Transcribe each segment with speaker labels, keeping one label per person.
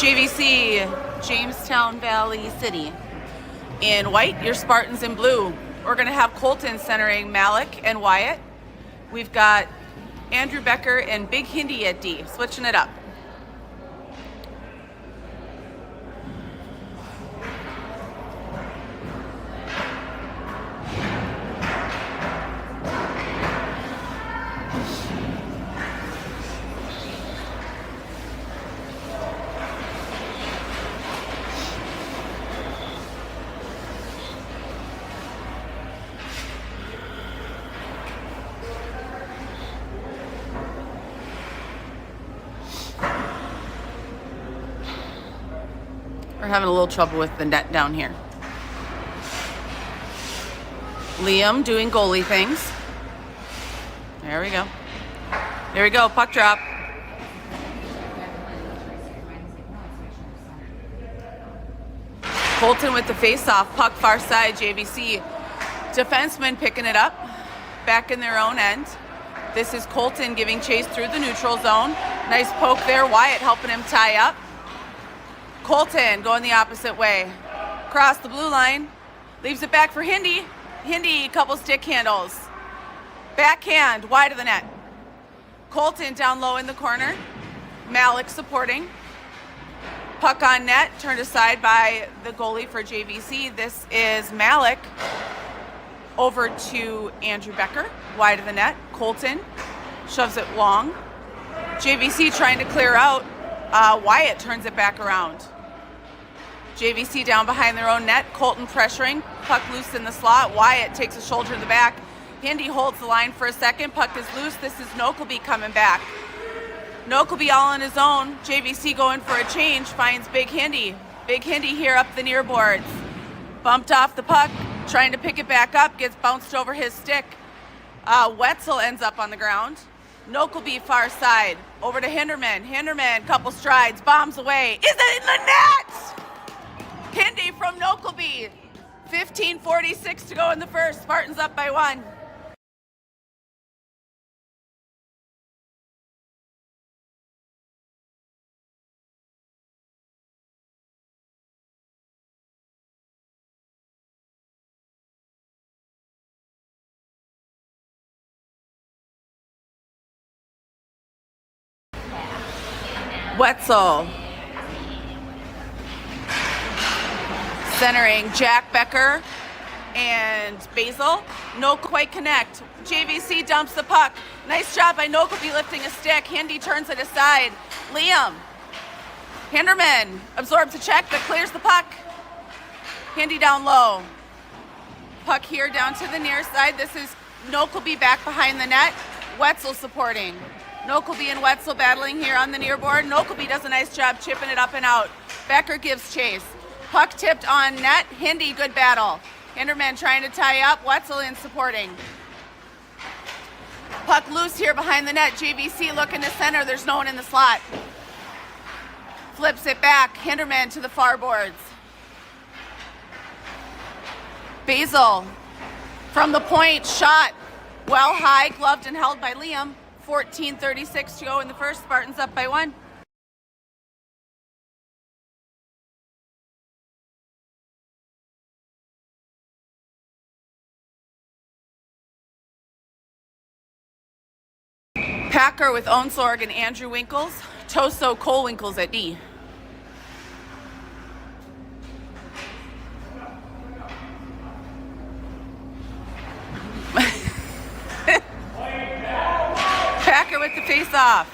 Speaker 1: JVC, Jamestown Valley City. In white, your Spartans in blue. We're going to have Colton centering Malik and Wyatt. We've got Andrew Becker and Big Hindi at D, switching it up. We're having a little trouble with the net down here. Liam doing goalie things. There we go. There we go, puck drop. Colton with the face-off, puck far side, JVC. Defenseman picking it up, back in their own end. This is Colton giving chase through the neutral zone. Nice poke there, Wyatt helping him tie up. Colton going the opposite way. Cross the blue line. Leaves it back for Hindi. Hindi, couple stick handles. Backhand, wide of the net. Colton down low in the corner. Malik supporting. Puck on net, turned aside by the goalie for JVC. This is Malik. Over to Andrew Becker, wide of the net. Colton shoves it long. JVC trying to clear out. Wyatt turns it back around. JVC down behind their own net. Colton pressuring. Puck loose in the slot. Wyatt takes a shoulder to the back. Hindi holds the line for a second. Puck is loose. This is Nokelby coming back. Nokelby all on his own. JVC going for a change. Finds Big Hindi. Big Hindi here up the near boards. Bumped off the puck. Trying to pick it back up. Gets bounced over his stick. Wetzel ends up on the ground. Nokelby far side. Over to Hinderman. Hinderman, couple strides. Bombs away. Is it in the net? Hindi from Nokelby. 15:46 to go in the first. Spartans up by 1. Wetzel. Centering Jack Becker and Basil. No quite connect. JVC dumps the puck. Nice job by Nokelby lifting a stick. Hindi turns it aside. Liam. Hinderman absorbs a check but clears the puck. Hindi down low. Puck here down to the near side. This is Nokelby back behind the net. Wetzel supporting. Nokelby and Wetzel battling here on the near board. Nokelby does a nice job chipping it up and out. Becker gives chase. Puck tipped on net. Hindi, good battle. Hinderman trying to tie up. Wetzel in supporting. Puck loose here behind the net. JVC looking to center. There's no one in the slot. Flips it back. Hinderman to the far boards. Basil from the point. Shot well high. Gloved and held by Liam. 14:36 to go in the first. Spartans up by 1. Packer with Onsorg and Andrew Winkles. Toso Cole Winkles at D. Packer with the face-off.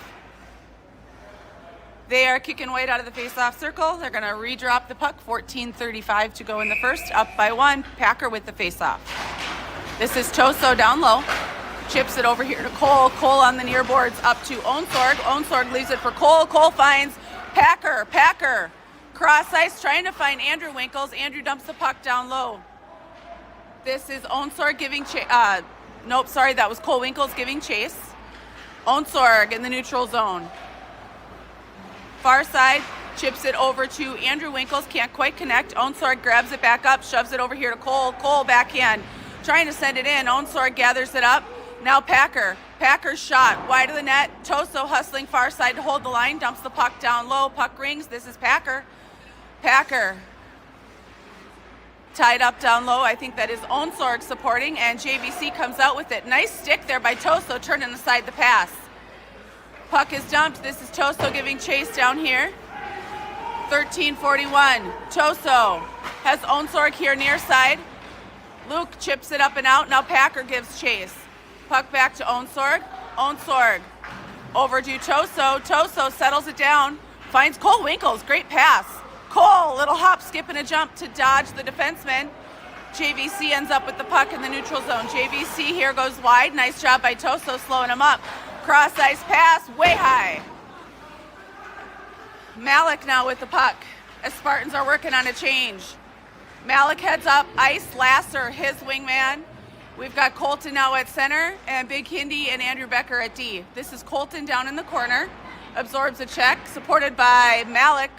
Speaker 1: They are kicking White out of the face-off circle. They're going to redrop the puck. 14:35 to go in the first. Up by 1. Packer with the face-off. This is Toso down low. Chips it over here to Cole. Cole on the near boards up to Onsorg. Onsorg leaves it for Cole. Cole finds Packer. Packer cross ice trying to find Andrew Winkles. Andrew dumps the puck down low. This is Onsorg giving chase. Nope, sorry, that was Cole Winkles giving chase. Onsorg in the neutral zone. Far side, chips it over to Andrew Winkles. Can't quite connect. Onsorg grabs it back up, shoves it over here to Cole. Cole backhand, trying to send it in. Onsorg gathers it up. Now Packer. Packer's shot wide of the net. Toso hustling far side to hold the line. Dumps the puck down low. Puck rings. This is Packer. Packer tied up down low. I think that is Onsorg supporting, and JVC comes out with it. Nice stick there by Toso, turning aside the pass. Puck is dumped. This is Toso giving chase down here. 13:41. Toso has Onsorg here near side. Luke chips it up and out. Now Packer gives chase. Puck back to Onsorg. Onsorg over to Toso. Toso settles it down. Finds Cole Winkles. Great pass. Cole, little hop, skip, and a jump to dodge the defenseman. JVC ends up with the puck in the neutral zone. JVC here goes wide. Nice job by Toso slowing him up. Cross ice pass, way high. Malik now with the puck as Spartans are working on a change. Malik heads up ice. Lasser, his wingman. We've got Colton now at center and Big Hindi and Andrew Becker at D. This is Colton down in the corner. Absorbs a check, supported by Malik.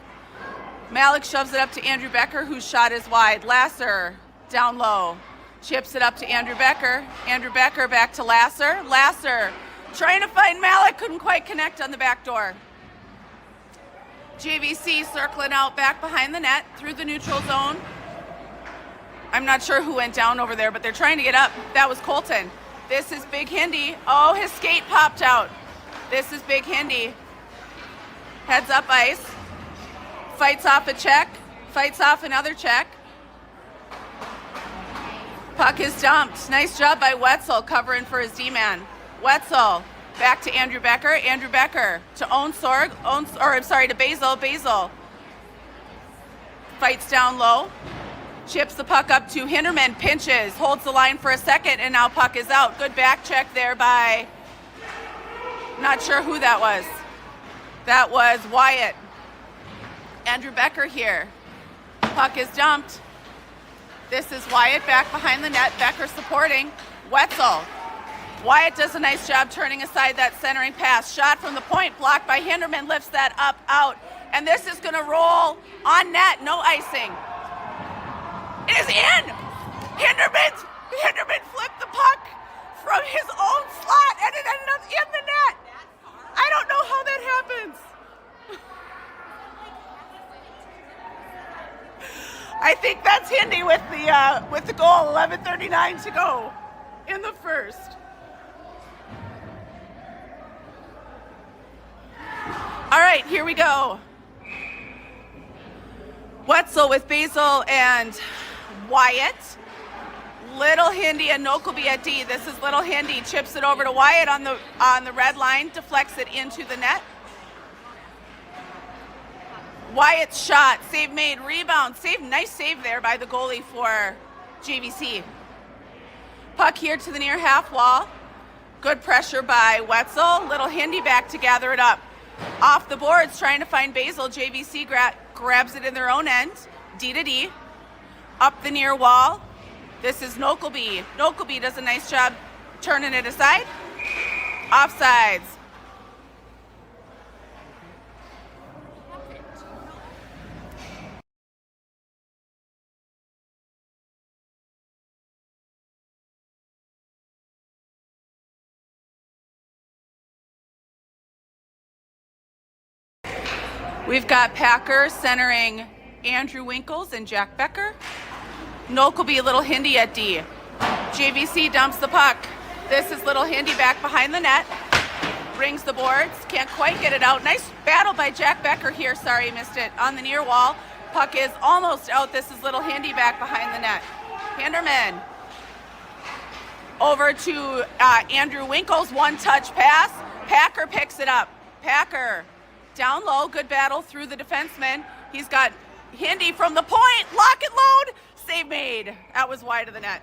Speaker 1: Malik shoves it up to Andrew Becker, whose shot is wide. Lasser down low. Chips it up to Andrew Becker. Andrew Becker back to Lasser. Lasser trying to find Malik, couldn't quite connect on the back door. JVC circling out back behind the net through the neutral zone. I'm not sure who went down over there, but they're trying to get up. That was Colton. This is Big Hindi. Oh, his skate popped out. This is Big Hindi. Heads up ice. Fights off a check. Fights off another check. Puck is dumped. Nice job by Wetzel covering for his D-man. Wetzel back to Andrew Becker. Andrew Becker to Onsorg. To Basil. Basil fights down low. Chips the puck up to Hinderman. Pinches. Holds the line for a second, and now puck is out. Good back check there by, not sure who that was. That was Wyatt. Andrew Becker here. Puck is dumped. This is Wyatt back behind the net. Becker supporting. Wetzel. Wyatt does a nice job turning aside that centering pass. Shot from the point, blocked by Hinderman, lifts that up, out. And this is going to roll on net, no icing. It is in! Hinderman flipped the puck from his own slot, and it ended up in the net. I don't know how that happens. I think that's Hindi with the goal. 11:39 to go in the first. All right, here we go. Wetzel with Basil and Wyatt. Little Hindi and Nokelby at D. This is Little Hindi. Chips it over to Wyatt on the red line. Deflects it into the net. Wyatt's shot. Save made. Rebound. Save. Nice save there by the goalie for JVC. Puck here to the near half wall. Good pressure by Wetzel. Little Hindi back to gather it up. Off the boards, trying to find Basil. JVC grabs it in their own end. D to D. Up the near wall. This is Nokelby. Nokelby does a nice job turning it aside. Offsides. We've got Packer centering Andrew Winkles and Jack Becker. Nokelby, Little Hindi at D. JVC dumps the puck. This is Little Hindi back behind the net. Rings the boards. Can't quite get it out. Nice battle by Jack Becker here. Sorry, missed it. On the near wall. Puck is almost out. This is Little Hindi back behind the net. Hinderman. Over to Andrew Winkles. One-touch pass. Packer picks it up. Packer. Down low, good battle through the defenseman. He's got Hindi from the point, lock and load, save made. That was wide of the net.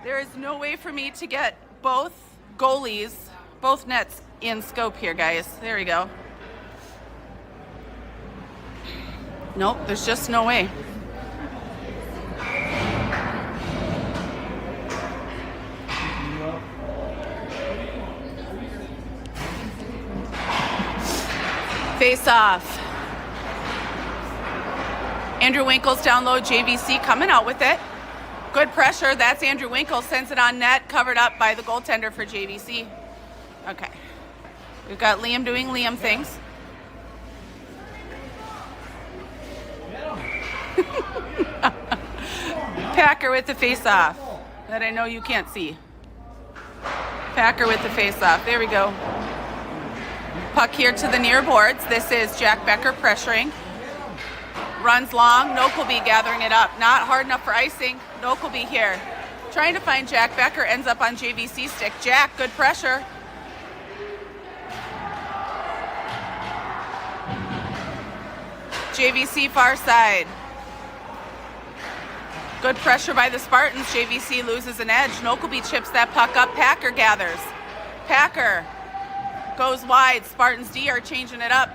Speaker 1: There is no way for me to get both goalies, both nets in scope here, guys. There we go. Nope, there's just no way. Face off. Andrew Winkles down low, JVC coming out with it. Good pressure. That's Andrew Winkle. Sends it on net, covered up by the goaltender for JVC. Okay. We've got Liam doing Liam things. Packer with the face-off that I know you can't see. Packer with the face-off. There we go. Puck here to the near boards. This is Jack Becker pressuring. Runs long. Nokelby gathering it up. Not hard enough for icing. Nokelby here. Trying to find Jack Becker. Ends up on JVC stick. Jack, good pressure. JVC far side. Good pressure by the Spartans. JVC loses an edge. Nokelby chips that puck up. Packer gathers. Packer goes wide. Spartans D are changing it up.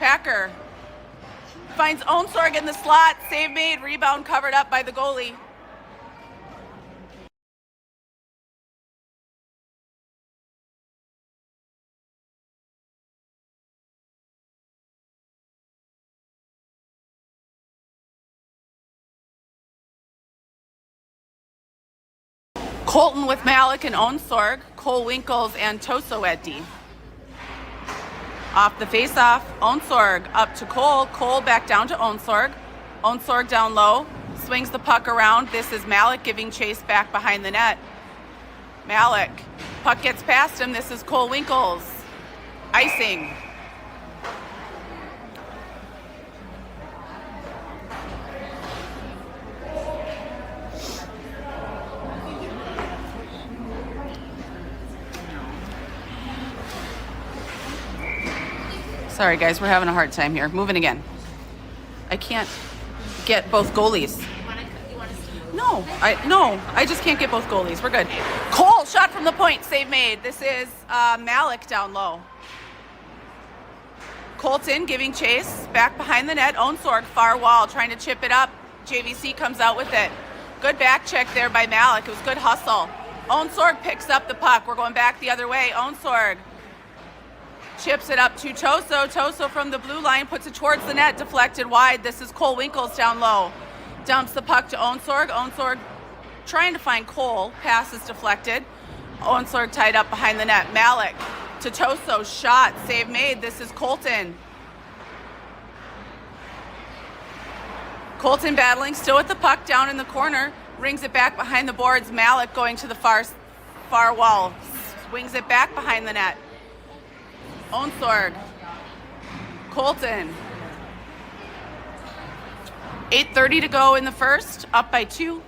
Speaker 1: Packer finds Onsorg in the slot. Save made. Rebound covered up by the goalie. Colton with Malik and Onsorg. Cole Winkles and Toso at D. Off the face-off, Onsorg up to Cole. Cole back down to Onsorg. Onsorg down low. Swings the puck around. This is Malik giving chase back behind the net. Malik. Puck gets past him. This is Cole Winkles. Icing. Sorry guys, we're having a hard time here. Moving again. I can't get both goalies. No, I just can't get both goalies. We're good. Cole, shot from the point, save made. This is Malik down low. Colton giving chase, back behind the net. Onsorg, far wall, trying to chip it up. JVC comes out with it. Good back check there by Malik. It was good hustle. Onsorg picks up the puck. We're going back the other way. Onsorg chips it up to Toso. Toso from the blue line puts it towards the net, deflected wide. This is Cole Winkles down low. Dumps the puck to Onsorg. Onsorg trying to find Cole. Pass is deflected. Onsorg tied up behind the net. Malik to Toso. Shot. Save made. This is Colton. Colton battling still with the puck down in the corner. Rings it back behind the boards. Malik going to the far wall. Swings it back behind the net. Onsorg. Colton. 8:30 to go in the first, up by 2.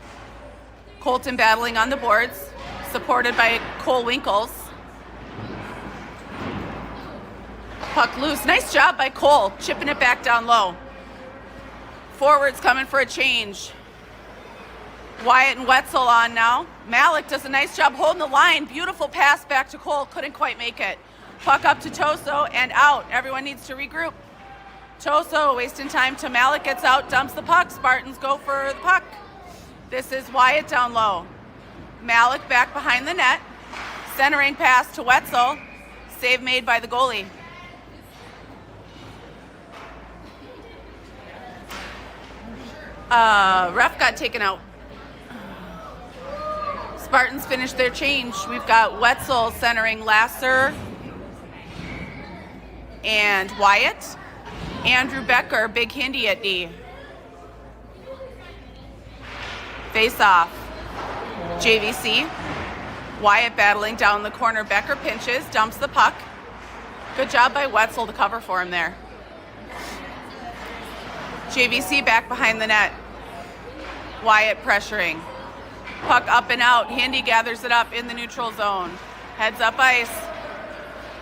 Speaker 1: Colton battling on the boards, supported by Cole Winkles. Puck loose. Nice job by Cole, chipping it back down low. Forwards coming for a change. Wyatt and Wetzel on now. Malik does a nice job holding the line. Beautiful pass back to Cole, couldn't quite make it. Puck up to Toso and out. Everyone needs to regroup. Toso wasting time till Malik gets out, dumps the puck. Spartans go for the puck. This is Wyatt down low. Malik back behind the net. Centering pass to Wetzel. Save made by the goalie. Ref got taken out. Spartans finished their change. We've got Wetzel centering Lasser and Wyatt. Andrew Becker, big handy at D. Face off. JVC. Wyatt battling down the corner. Becker pinches, dumps the puck. Good job by Wetzel to cover for him there. JVC back behind the net. Wyatt pressuring. Puck up and out. Handy gathers it up in the neutral zone. Heads up ice.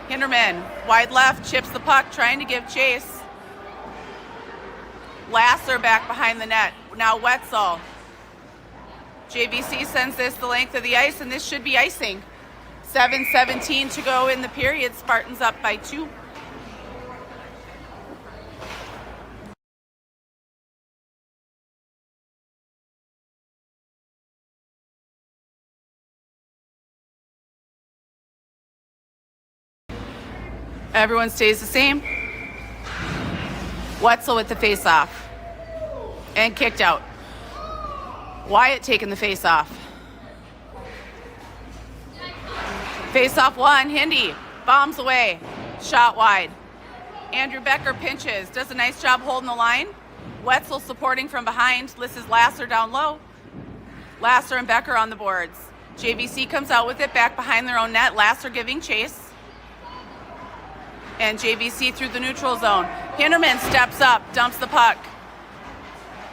Speaker 1: Hinderman, wide left, chips the puck, trying to give chase. Lasser back behind the net. Now Wetzel. JVC sends this the length of the ice, and this should be icing. 7:17 to go in the period. Spartans up by 2. Everyone stays the same. Wetzel with the face-off. And kicked out. Wyatt taking the face off. Face off one, Hindi bombs away, shot wide. Andrew Becker pinches, does a nice job holding the line. Wetzel supporting from behind. This is Lasser down low. Lasser and Becker on the boards. JVC comes out with it back behind their own net. Lasser giving chase. And JVC through the neutral zone. Hinderman steps up, dumps the puck.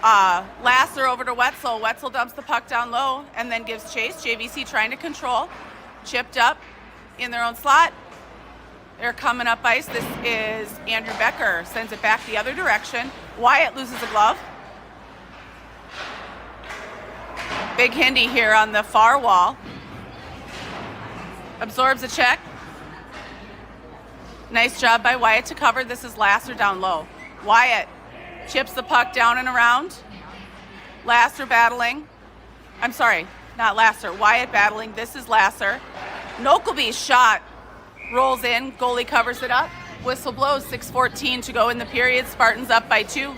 Speaker 1: Lasser over to Wetzel. Wetzel dumps the puck down low and then gives chase. JVC trying to control. Chipped up in their own slot. They're coming up ice. This is Andrew Becker. Sends it back the other direction. Wyatt loses a glove. Big Hindi here on the far wall. Absorbs a check. Nice job by Wyatt to cover. This is Lasser down low. Wyatt chips the puck down and around. Lasser battling. I'm sorry, not Lasser. Wyatt battling. This is Lasser. Nokelby's shot rolls in. Goalie covers it up. Whistle blows. 6:14 to go in the period. Spartans up by 2.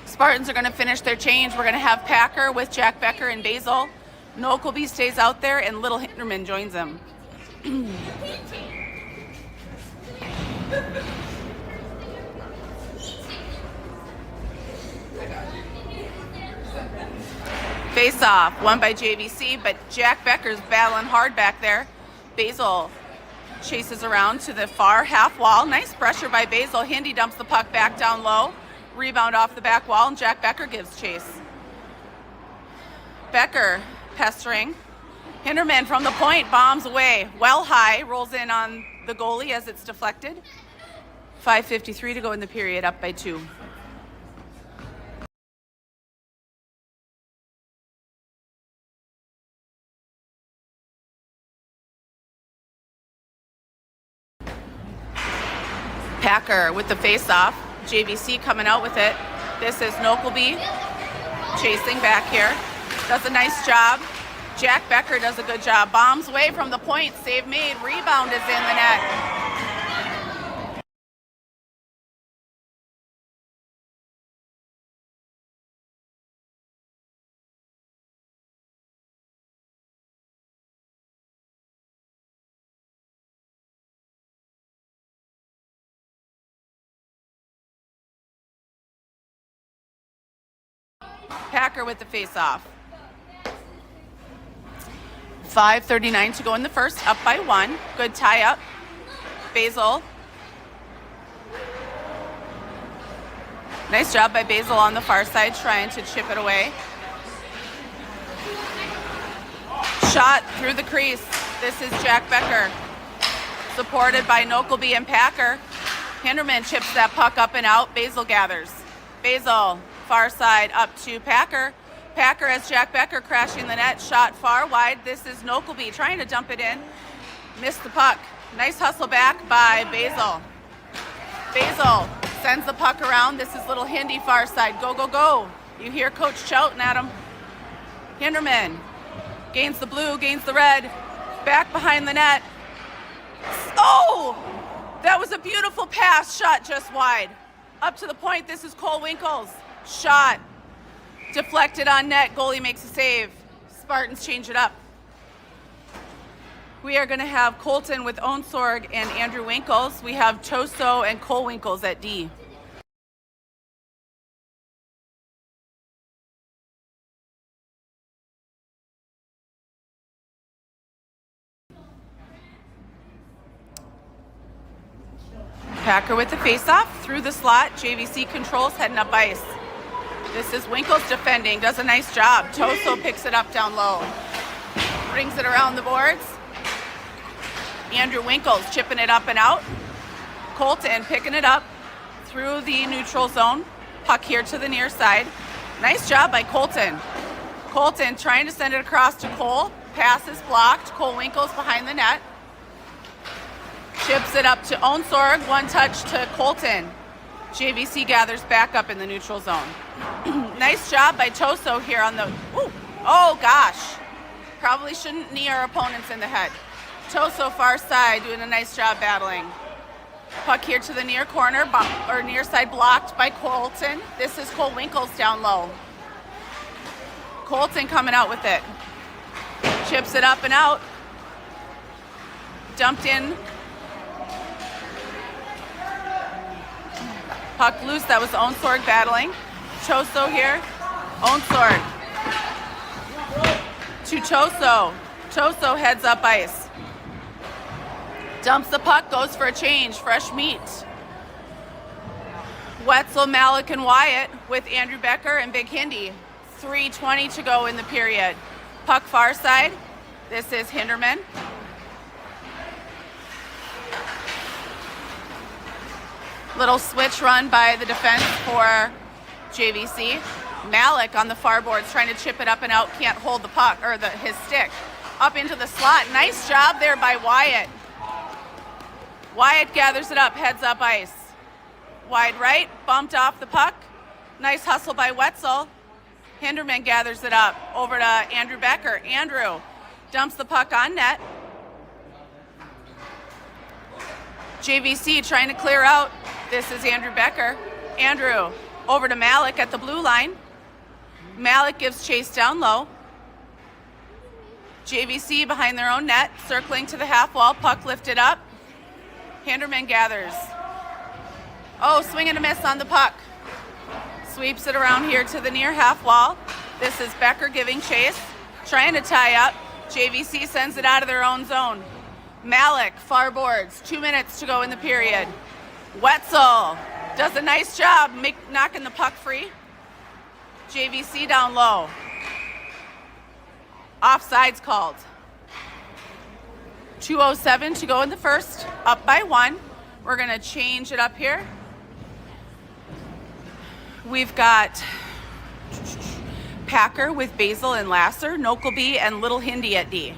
Speaker 1: Spartans are going to finish their change. We're going to have Packer with Jack Becker and Basil. Nokelby stays out there, and Little Hinderman joins him. Face off, won by JVC, but Jack Becker's battling hard back there. Basil chases around to the far half wall. Nice pressure by Basil. Hindi dumps the puck back down low. Rebound off the back wall, and Jack Becker gives chase. Becker pestering. Hinderman from the point bombs away. Well high, rolls in on the goalie as it's deflected. 5:53 to go in the period, up by 2. Packer with the face-off. JVC coming out with it. This is Nokelby chasing back here. Does a nice job. Jack Becker does a good job. Bombs away from the point. Save made. Rebound is in the net. Packer with the face-off. 5:39 to go in the first, up by 1. Good tie-up. Basil. Nice job by Basil on the far side, trying to chip it away. Shot through the crease. This is Jack Becker, supported by Nokelby and Packer. Hinderman chips that puck up and out. Basil gathers. Basil, far side up to Packer. Packer has Jack Becker crashing the net. Shot far wide. This is Nokelby trying to dump it in. Missed the puck. Nice hustle back by Basil. Basil sends the puck around. This is Little Hindi far side. Go, go, go. You hear Coach shouting at him. Hinderman gains the blue, gains the red. Back behind the net. Oh! That was a beautiful pass. Shot just wide. Up to the point. This is Cole Winkles. Shot. Deflected on net. Goalie makes a save. Spartans change it up. We are going to have Colton with Onsorg and Andrew Winkles. We have Toso and Cole Winkles at D. Packer with the face-off through the slot. JVC controls, heading up ice. This is Winkles defending, does a nice job. Toso picks it up down low. Brings it around the boards. Andrew Winkles chipping it up and out. Colton picking it up through the neutral zone. Puck here to the near side. Nice job by Colton. Colton trying to send it across to Cole. Pass is blocked. Cole Winkles behind the net. Chips it up to Onsorg. One touch to Colton. JVC gathers back up in the neutral zone. Nice job by Toso here on the... Ooh, oh, gosh. Probably shouldn't knee our opponents in the head. Toso far side doing a nice job battling. Puck here to the near corner, or near side blocked by Colton. This is Cole Winkles down low. Colton coming out with it. Chips it up and out. Dumped in. Puck loose. That was Onsorg battling. Choso here. Onsorg. To Choso. Choso heads up ice. Dumps the puck. Goes for a change. Fresh meat. Wetzel, Malik, and Wyatt with Andrew Becker and Big Hindi. 3:20 to go in the period. Puck far side. This is Hinderman. Little switch run by the defense for JVC. Malik on the far boards trying to chip it up and out. Can't hold the puck or his stick. Up into the slot. Nice job there by Wyatt. Wyatt gathers it up. Heads up ice. Wide right. Bumped off the puck. Nice hustle by Wetzel. Hinderman gathers it up over to Andrew Becker. Andrew dumps the puck on net. JVC trying to clear out. This is Andrew Becker. Andrew over to Malik at the blue line. Malik gives chase down low. JVC behind their own net, circling to the half wall. Puck lifted up. Hinderman gathers. Oh, swing and a miss on the puck. Sweeps it around here to the near half wall. This is Becker giving chase, trying to tie up. JVC sends it out of their own zone. Malik, far boards, 2 minutes to go in the period. Wetzel does a nice job knocking the puck free. JVC down low. Offsides called. 2:07 to go in the first, up by 1. We're gonna change it up here. We've got Packer with Basil and Lasser, Nokelby and Little Hindi at D.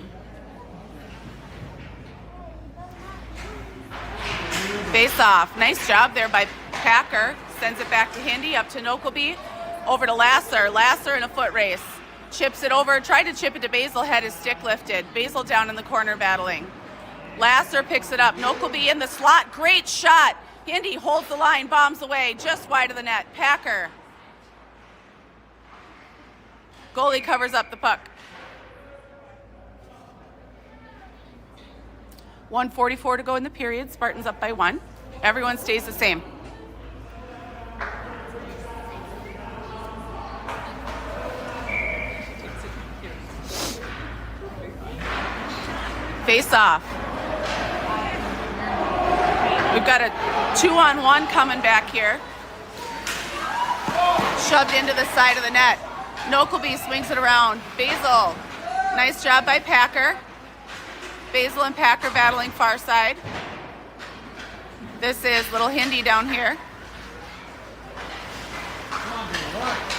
Speaker 1: Face off. Nice job there by Packer. Sends it back to Hindi, up to Nokelby, over to Lasser. Lasser in a foot race. Chips it over, tried to chip it to Basil, had his stick lifted. Basil down in the corner battling. Lasser picks it up. Nokelby in the slot. Great shot. Hindi holds the line, bombs away, just wide of the net. Packer. Goalie covers up the puck. 1:44 to go in the period. Spartans up by 1. Everyone stays the same. Face off. We've got a 2-on-1 coming back here. Shoved into the side of the net. Nokelby swings it around. Basil. Nice job by Packer. Basil and Packer battling far side. This is Little Hindi down here.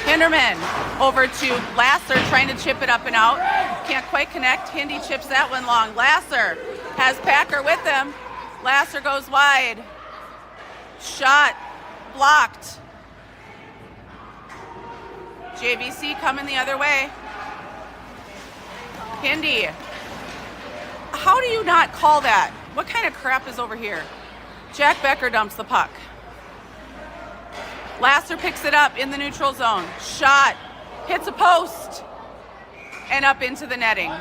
Speaker 1: Hinderman over to Lasser trying to chip it up and out. Can't quite connect. Hindi chips that one long. Lasser has Packer with him. Lasser goes wide. Shot blocked. JVC coming the other way. Hindi. How do you not call that? What kind of crap is over here? Jack Becker dumps the puck. Lasser picks it up in the neutral zone. Shot. Hits a post. And up into the netting.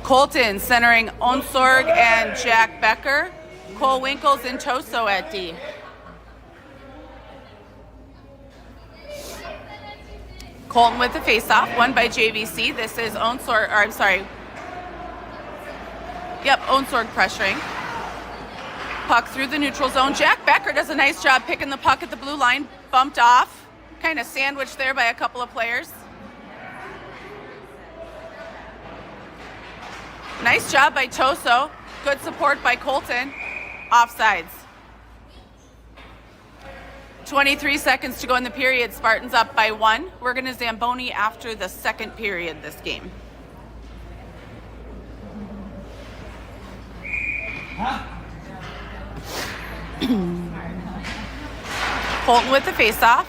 Speaker 1: Colton centering Onsorg and Jack Becker. Cole Winkles and Toso at D. Colton with the faceoff, won by JVC. This is Onsorg, or I'm sorry. Yep, Onsorg pressuring. Puck through the neutral zone. Jack Becker does a nice job picking the puck at the blue line. Bumped off. Kind of sandwiched there by a couple of players. Nice job by Toso. Good support by Colton. Offsides. 23 seconds to go in the period. Spartans up by 1. We're going to Zamboni after the second period this game. Colton with the faceoff.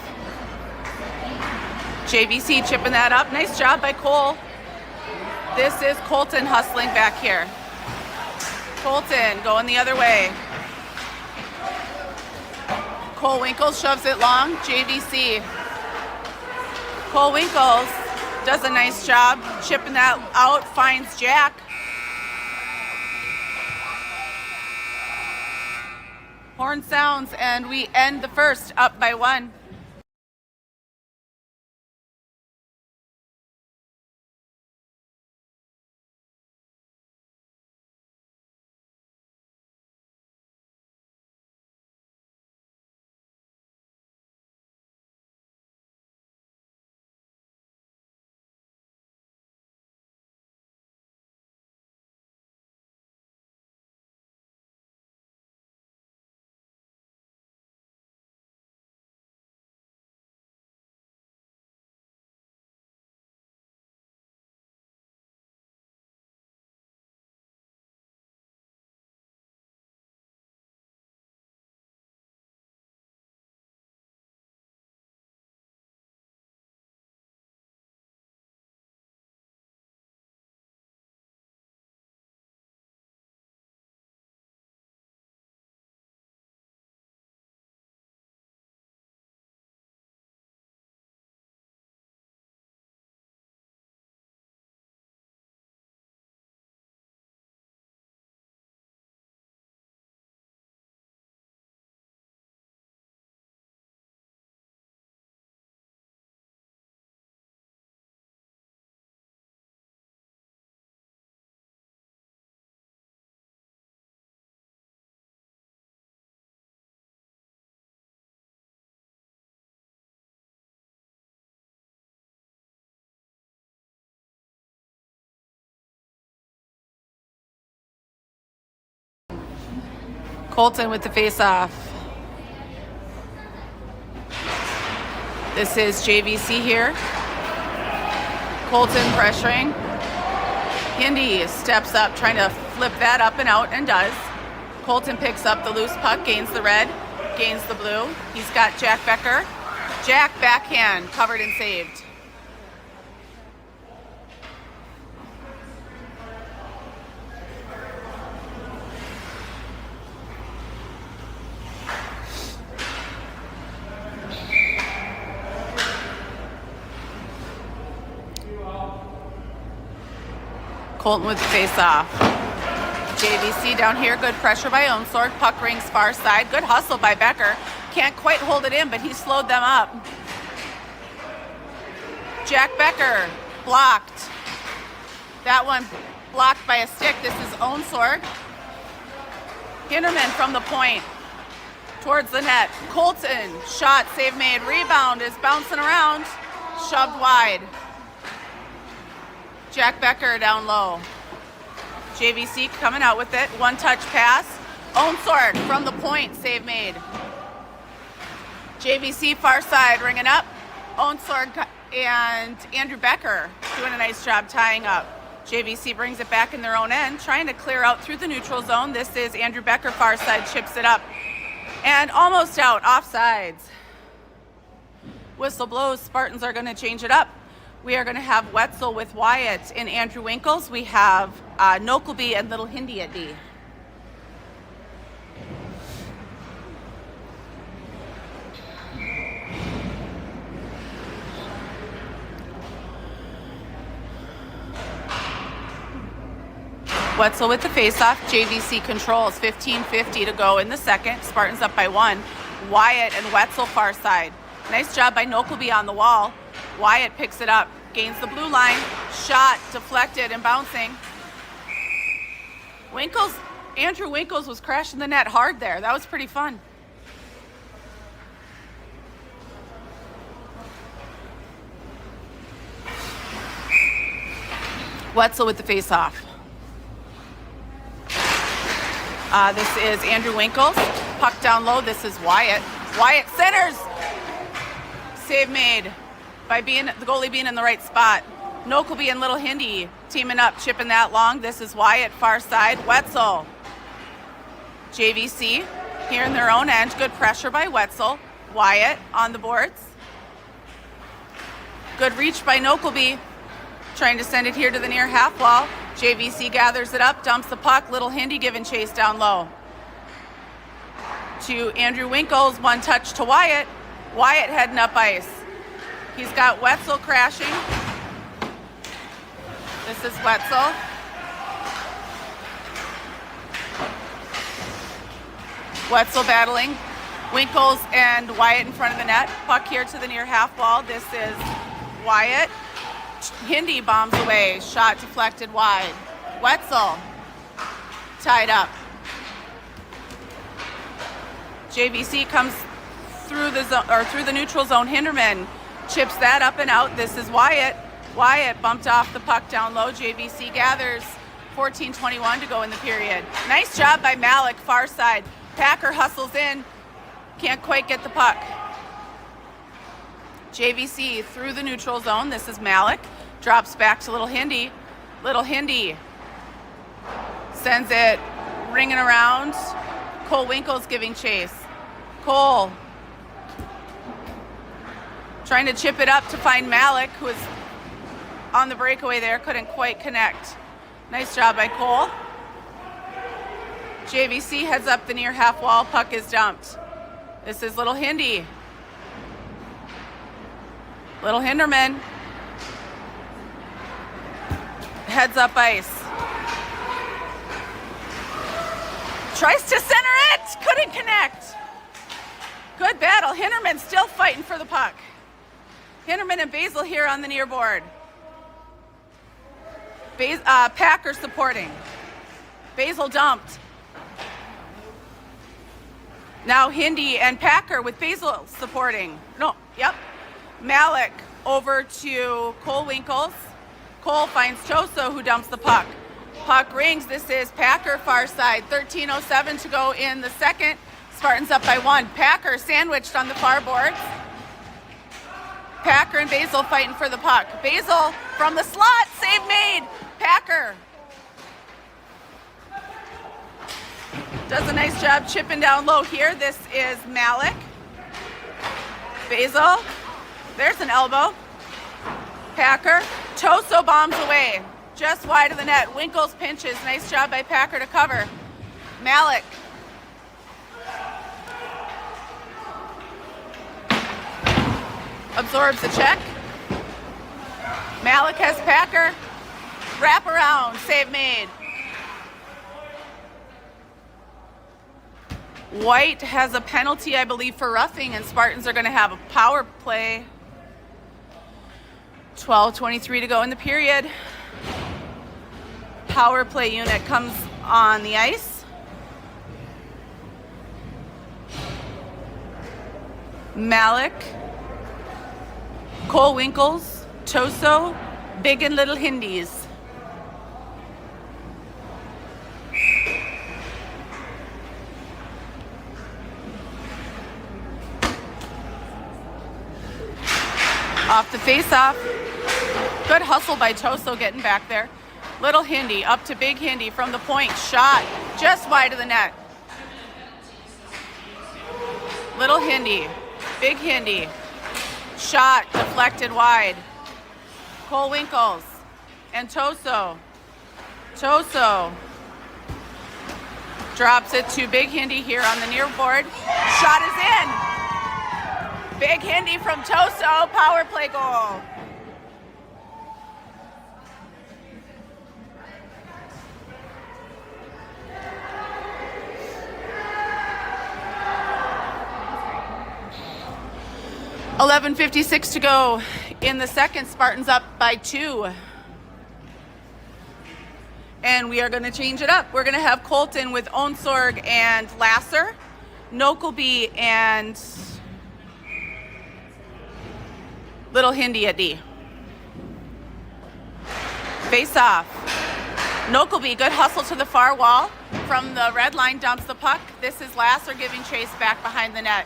Speaker 1: JVC chipping that up. Nice job by Cole. This is Colton hustling back here. Colton going the other way. Cole Winkles shoves it long, JVC. Cole Winkles does a nice job chipping that out, finds Jack. Horn sounds, and we end the first up by 1. Colton with the face-off. This is JVC here. Colton pressuring. Hindi steps up, trying to flip that up and out, and does. Colton picks up the loose puck, gains the red, gains the blue. He's got Jack Becker. Jack backhand, covered and saved. Colton with the face-off. JVC down here, good pressure by Onsword. Puck rings far side. Good hustle by Becker. Can't quite hold it in, but he slowed them up. Jack Becker blocked. That one blocked by a stick. This is Onsword. Hinterman from the point towards the net. Colton, shot, save made. Rebound is bouncing around. Shoved wide. Jack Becker down low. JVC coming out with it. One touch pass. Onsword from the point. Save made. JVC far side ringing up. Onsword and Andrew Becker doing a nice job tying up. JVC brings it back in their own end, trying to clear out through the neutral zone. This is Andrew Becker far side, chips it up. And almost out, offsides. Whistle blows. Spartans are going to change it up. We are going to have Wetzel with Wyatt and Andrew Winkles. We have Nokleby and Little Hindi at D. Wetzel with the faceoff. JVC controls. 15:50 to go in the second. Spartans up by 1. Wyatt and Wetzel far side. Nice job by Nokleby on the wall. Wyatt picks it up, gains the blue line, shot, deflected and bouncing. Andrew Winkles was crashing the net hard there. That was pretty fun. Wetzel with the face-off. This is Andrew Winkles. Puck down low. This is Wyatt. Wyatt centers. Save made by the goalie being in the right spot. Nokleby and Little Hindi teaming up, chipping that long. This is Wyatt, far side. Wetzel. JVC here in their own end. Good pressure by Wetzel. Wyatt on the boards. Good reach by Nokleby. trying to send it here to the near half wall. JVC gathers it up, dumps the puck. Little Hindi giving chase down low to Andrew Winkles. One touch to Wyatt. Wyatt heading up ice. He's got Wetzel crashing. This is Wetzel. Wetzel battling Winkles and Wyatt in front of the net. Puck here to the near half wall. This is Wyatt. Hindi bombs away. Shot deflected wide. Wetzel tied up. JVC comes through the zone, or through the neutral zone. Hinderman chips that up and out. This is Wyatt. Wyatt bumped off the puck down low. JVC gathers. 14:21 to go in the period. Nice job by Malik, far side. Packer hustles in. Can't quite get the puck. JVC through the neutral zone. This is Malik. Drops back to Little Hindi. Little Hindi sends it ringing around. Cole Winkles giving chase. Cole trying to chip it up to find Malik, who is on the breakaway there. Couldn't quite connect. Nice job by Cole. JVC heads up the near half wall. Puck is dumped. This is Little Hindi. Little Hinderman heads up ice. Tries to center it. Couldn't connect. Good battle. Hinderman still fighting for the puck. Hinderman and Basil here on the near board. Packer supporting. Basil dumped. Now Hindi and Packer with Basil supporting. Malik over to Cole Winkles. Cole finds Choso, who dumps the puck. Puck rings. This is Packer far side. 13:07 to go in the second. Spartans up by 1. Packer sandwiched on the far boards. Packer and Basil fighting for the puck. Basil from the slot. Save made. Packer does a nice job chipping down low here. This is Malik. Basil. There's an elbow. Packer. Choso bombs away. Just wide of the net. Winkles pinches. Nice job by Packer to cover. Malik. Absorbs the check. Malik has Packer. Wrap around. Save made. White has a penalty, I believe, for roughing, and Spartans are going to have a power play. 12:23 to go in the period. Power play unit comes on the ice. Malik, Cole Winkles, Choso, Big and Little Hindis. Off the face-off. Good hustle by Choso getting back there. Little Hindi up to Big Hindi from the point. Shot just wide of the net. Little Hindi, Big Hindi. Shot deflected wide. Cole Winkles and Choso. Choso drops it to Big Hindi here on the near board. Shot is in. Big Hindi from Choso, power play goal. $11:56 to go in the second. Spartans up by 2. And we are going to change it up. We're going to have Colton with Onsorg and Lasser, Nokelby and Little Hindi at D. Face off. Nokelby, good hustle to the far wall. From the red line, dumps the puck. This is Lasser giving chase back behind the net.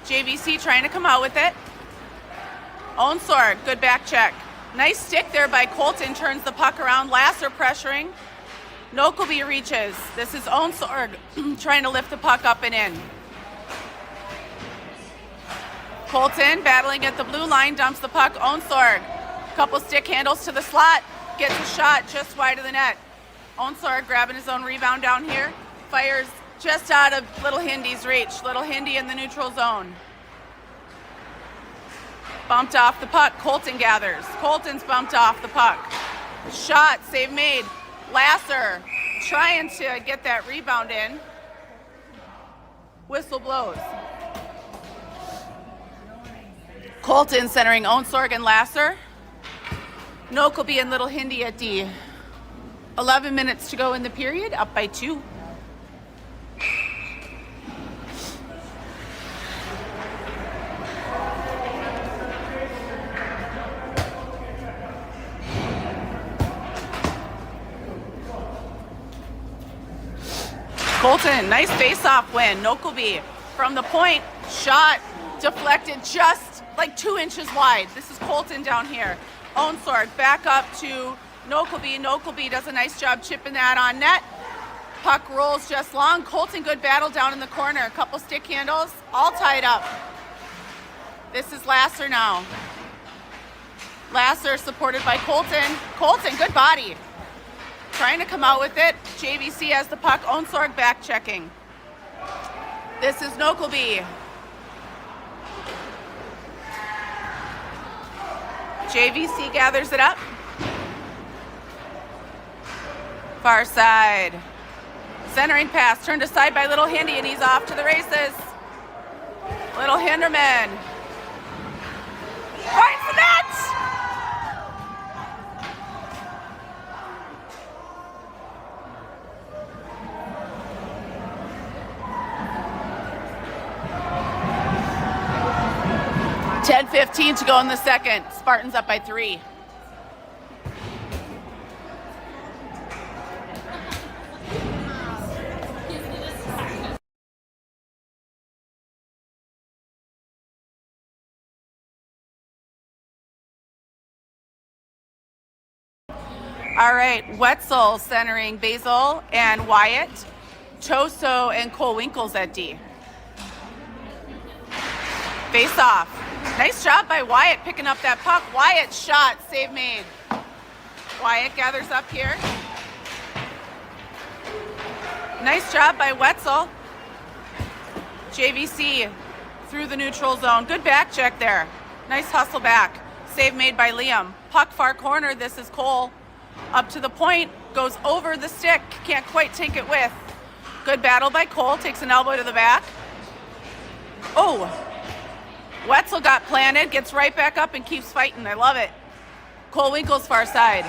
Speaker 1: JVC trying to come out with it. Onsorg, good back check. Nice stick there by Colton, turns the puck around. Lasser pressuring. Nokelby reaches. This is Onsorg trying to lift the puck up and in. Colton battling at the blue line, dumps the puck. Onsorg Couple stick handles to the slot. Gets a shot just wide of the net. Onsorg grabbing his own rebound down here. Fires just out of Little Hindy's reach. Little Hindy in the neutral zone. Bumped off the puck. Colton gathers. Colton's bumped off the puck. Shot, save made. Lasser trying to get that rebound in. Whistle blows. Colton centering Onsorg and Lasser. Nokelby and Little Hindy at D. 11 minutes to go in the period, up by 2. Colton, nice face-off win. Nokelby from the point, shot deflected just like 2 inches wide. This is Colton down here. Onsorg back up to Nokelby. Nokelby does a nice job chipping that on net. Puck rolls just long. Colton, good battle down in the corner. A couple stick handles, all tied up. This is Lasser now. Lasser supported by Colton. Colton, good body. Trying to come out with it. JVC has the puck. Onsorg back checking. This is Nokelby. JVC gathers it up. Far side. Centering pass turned aside by Little Hindy, and he's off to the races. Little Hinderman. Finds the net! .15 to go in the second. Spartans up by 3. All right, Wetzel centering Basil and Wyatt. Toso and Cole Winkles at D. Face off. Nice job by Wyatt picking up that puck. Wyatt shot, save made. Wyatt gathers up here. Nice job by Wetzel. JVC through the neutral zone. Good back check there. Nice hustle back. Save made by Liam. Puck far corner. This is Cole. Up to the point. Goes over the stick. Can't quite take it with. Good battle by Cole. Takes an elbow to the back. Oh. Wetzel got planted. Gets right back up and keeps fighting. I love it. Cole Winkles far side.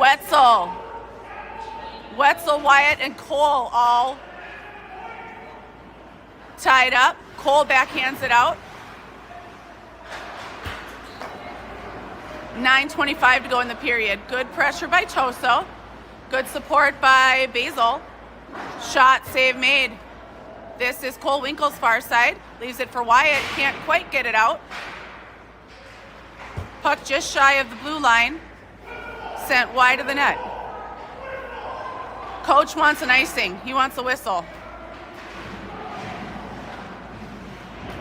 Speaker 1: Wetzel. Wetzel, Wyatt, and Cole all tied up. Cole backhands it out. 9:25 to go in the period. Good pressure by Toso. Good support by Basil. Shot, save made. This is Cole Winkles far side. Leaves it for Wyatt. Can't quite get it out. Puck just shy of the blue line. Sent wide of the net. Coach wants an icing. He wants a whistle.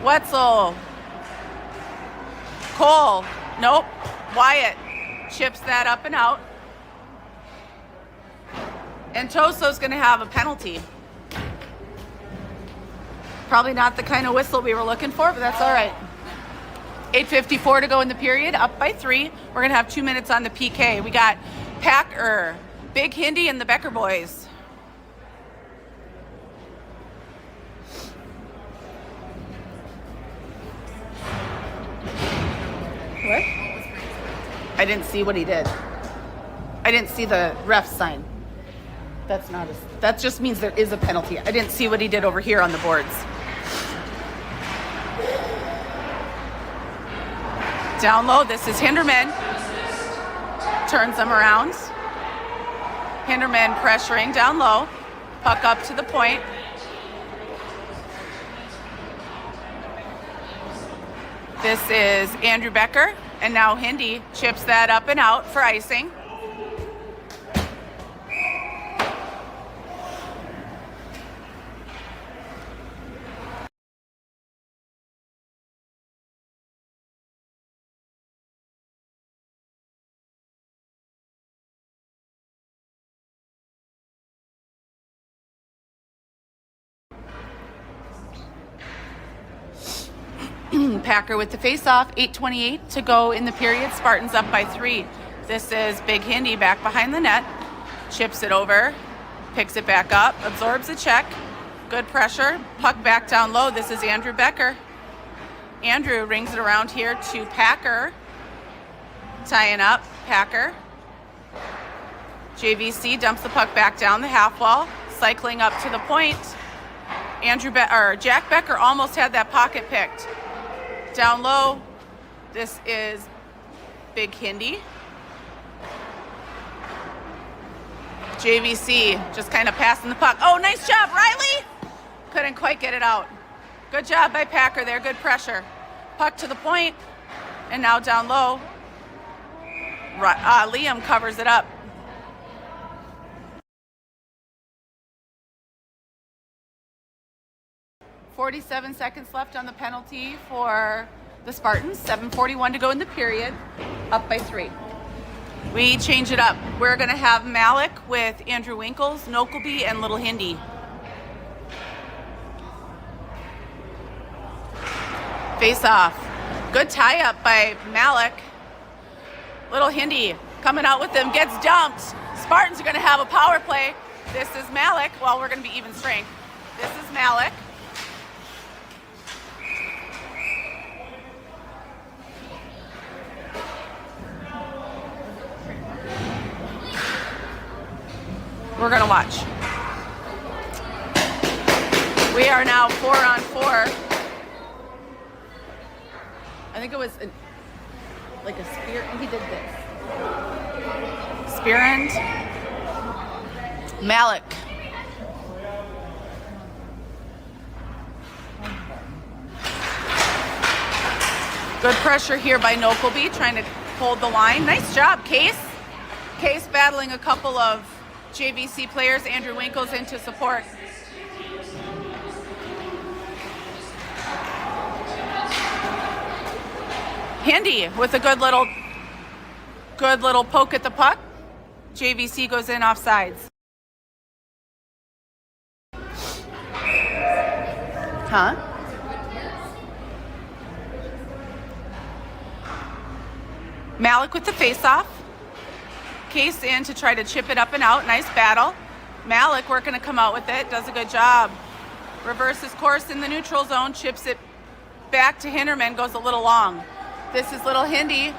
Speaker 1: Wetzel. Cole. Nope. Wyatt chips that up and out. And Toso's going to have a penalty. Probably not the kind of whistle we were looking for, but that's all right. 8:54 to go in the period, up by 3. We're going to have 2 minutes on the PK. We got Packer, Big Hindy, and the Becker boys. What? I didn't see what he did. I didn't see the ref sign. That just means there is a penalty. I didn't see what he did over here on the boards. Down low, this is Hinderman. Turns them around. Hinderman pressuring down low. Puck up to the point. This is Andrew Becker. And now Hindy chips that up and out for icing. Packer with the face-off, 8:28 to go in the period. Spartans up by 3. This is Big Hindi back behind the net. Chips it over, picks it back up, absorbs a check. Good pressure, puck back down low. This is Andrew Becker. Andrew rings it around here to Packer. Tying up, Packer. JVC dumps the puck back down the half wall, cycling up to the point. Jack Becker almost had that pocket picked. Down low, this is Big Hindi. JVC just kind of passing the puck. Oh, nice job, Riley! Couldn't quite get it out. Good job by Packer there, good pressure. Puck to the point, and now down low. Liam covers it up. .47 seconds left on the penalty for the Spartans. 7:41 to go in the period. Up by 3. We change it up. We're going to have Malik with Andrew Winkles, Nokelby, and Little Hindi. Face off. Good tie-up by Malik. Little Hindi coming out with them, gets dumped. Spartans are going to have a power play. This is Malik. Well, we're going to be even strength. This is Malik. We're going to watch. We are now 4-on-4. I think it was like a spear. He did this. Spear end. Malik. Good pressure here by Nokelby, trying to hold the line. Nice job, Case. Case battling a couple of JVC players. Andrew Winkles in to support. Hindi with a good little poke at the puck. JVC goes in offsides. Malik with the face-off. Case in to try to chip it up and out. Nice battle. Malik working to come out with it. Does a good job. Reverses course in the neutral zone. Chips it back to Hinderman. Goes a little long. This is Little Hindi.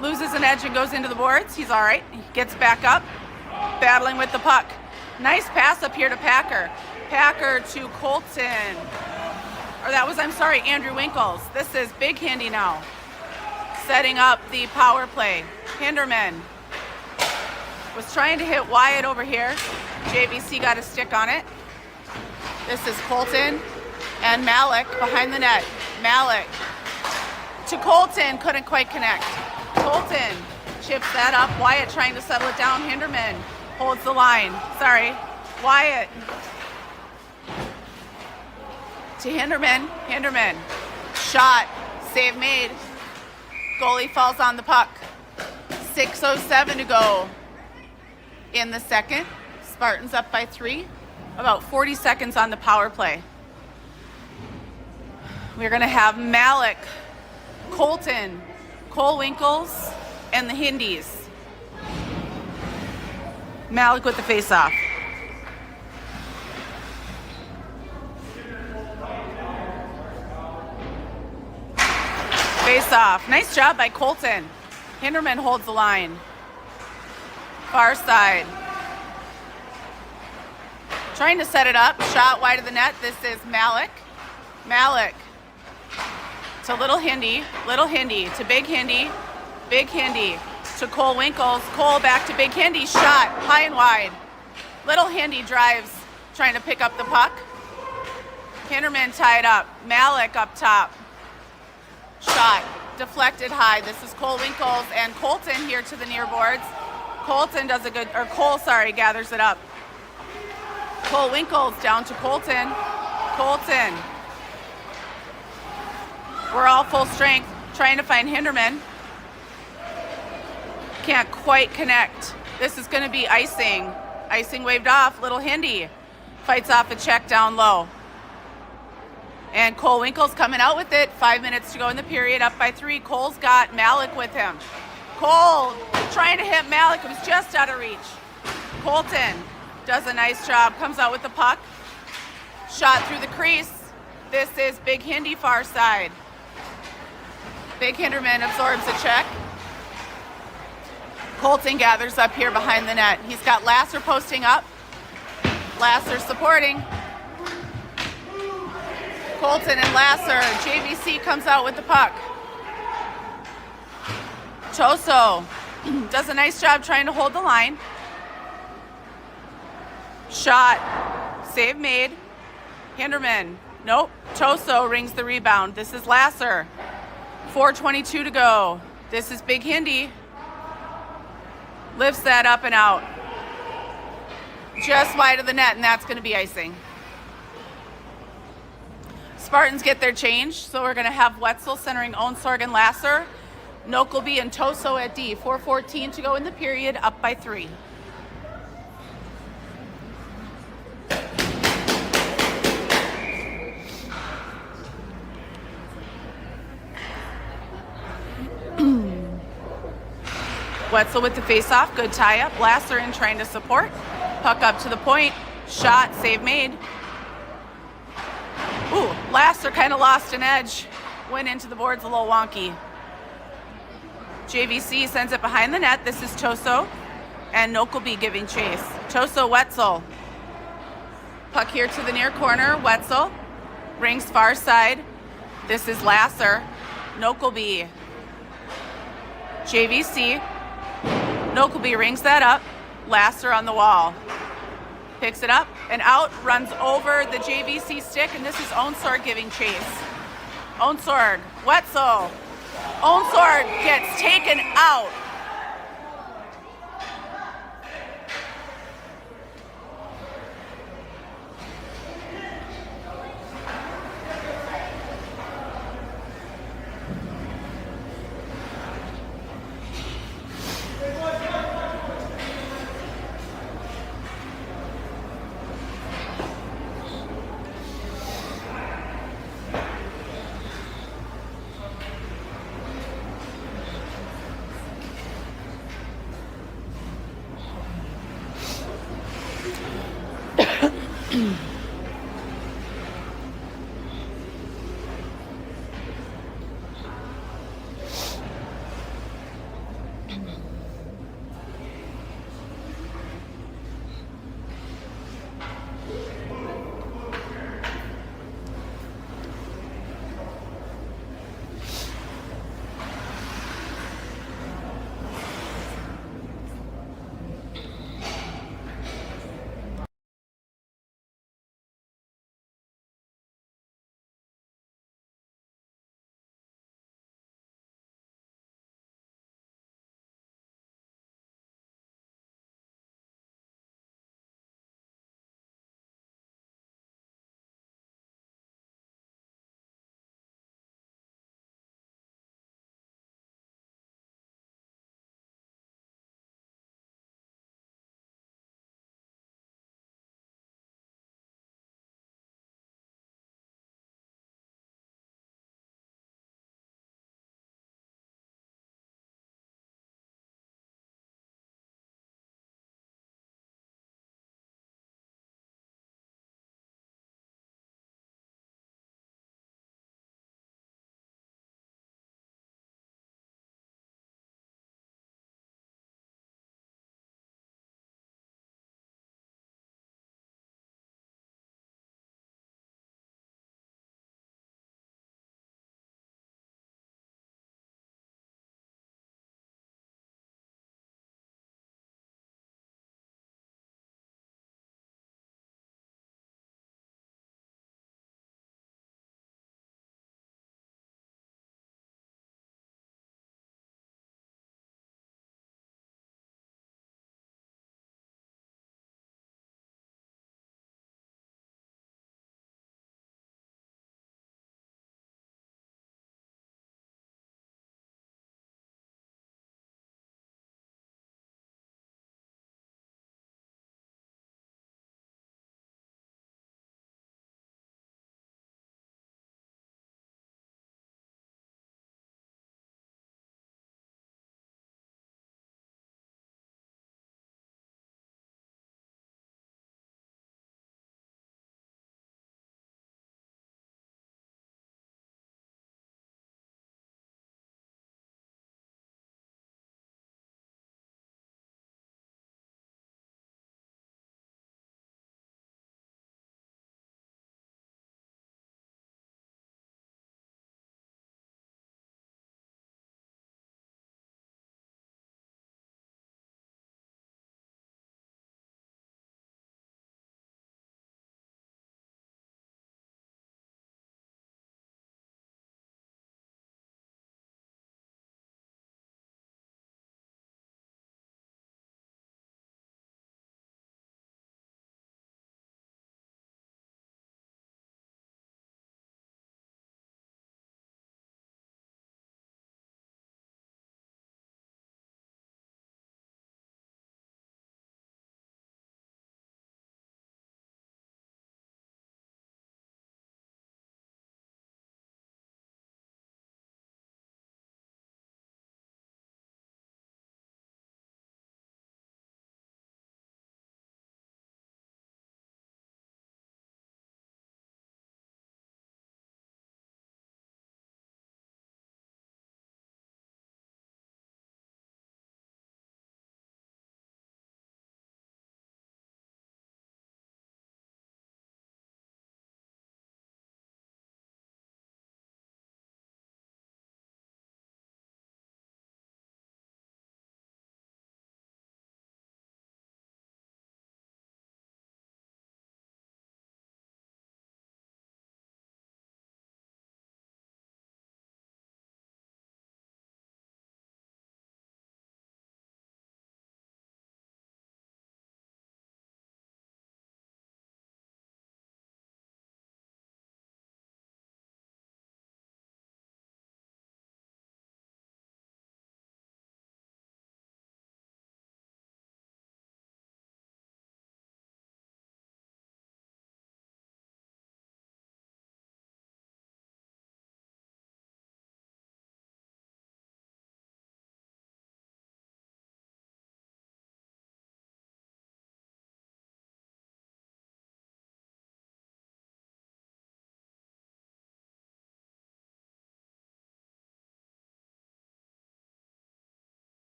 Speaker 1: Loses an edge and goes into the boards. He's all right. He gets back up. Battling with the puck. Nice pass up here to Packer. Packer to Colton. Andrew Winkles. This is Big Hindi now. Setting up the power play. Hinderman was trying to hit Wyatt over here. JVC got a stick on it. This is Colton and Malik behind the net. Malik to Colton, couldn't quite connect. Colton chips that up. Wyatt trying to settle it down. Hinderman holds the line. Wyatt to Hinderman. Hinderman shot. Save made. Goalie falls on the puck. 6:07 to go in the second. Spartans up by 3. About 40 seconds on the power play. We're going to have Malik, Colton, Cole Winkles, and the Hindis. Malik with the face-off. Face-off. Nice job by Colton. Hinderman holds the line. Far side. Trying to set it up. Shot wide of the net. This is Malik. Malik to Little Hindi. Little Hindi to Big Hindi. Big Hindi to Cole Winkles. Cole back to Big Hindi. Shot high and wide. Little Hindi drives, trying to pick up the puck. Hinderman tied up. Malik up top. Shot deflected high. This is Cole Winkles and Colton here to the near boards. Colton gathers it up. Cole Winkles down to Colton. Colton. We're all full strength, trying to find Hinderman. Can't quite connect. This is going to be icing. Icing waved off. Little Hindi fights off a check down low. And Cole Winkle's coming out with it. 5 minutes to go in the period, up by 3. Cole's got Malik with him. Cole trying to hit Malik. It was just out of reach. Colton does a nice job. Comes out with the puck. Shot through the crease. This is Big Hindi far side. Big Hinderman absorbs a check. Colton gathers up here behind the net. He's got Lasser posting up. Lasser supporting. Colton and Lasser. JVC comes out with the puck. Choso does a nice job trying to hold the line. Shot. Save made. Hinderman. Nope. Choso rings the rebound. This is Lasser. 4:22 to go. This is Big Hindi. Lifts that up and out. Just wide of the net, and that's going to be icing. Spartans get their change, so we're going to have Wetzel centering Onsorg and Lasser. Nokelby and Toso at D. 4:14 to go in the period, up by 3. Wetzel with the face-off, good tie-up. Lasser in trying to support. Puck up to the point. Shot, save made. Ooh, Lasser kind of lost an edge. Went into the boards a little wonky. JVC sends it behind the net. This is Toso and Nokelby giving chase. Toso, Wetzel. Puck here to the near corner. Wetzel rings far side. This is Lasser. Nokelby. JVC. Nokelby rings that up. Lasser on the wall. Picks it up and out, runs over the JVC stick, and this is Onsorg giving chase. Onsorg, Wetzel. Onsorg gets taken out.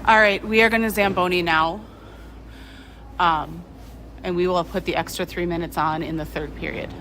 Speaker 1: All right, we are going to Zamboni now. And we will put the extra 3 minutes on in the third period.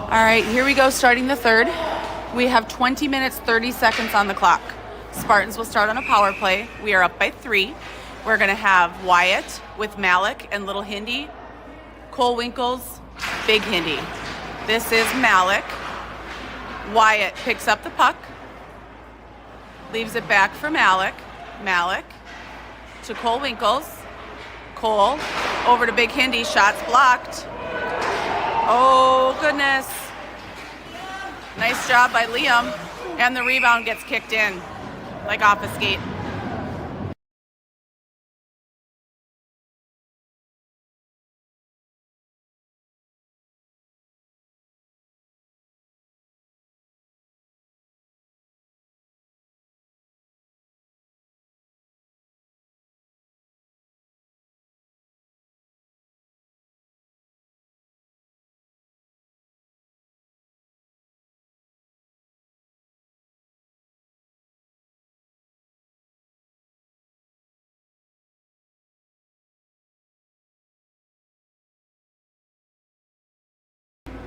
Speaker 1: All right, here we go, starting the third. We have 20 minutes, 30 seconds on the clock. Spartans will start on a power play. We are up by 3. We're going to have Wyatt with Malik and Little Hindi. Cole Winkles, Big Hindi. This is Malik. Wyatt picks up the puck. Leaves it back for Malik. Malik to Cole Winkles. Cole over to Big Hindi. Shots blocked. Oh, goodness. Nice job by Liam. And the rebound gets kicked in, like off a skate.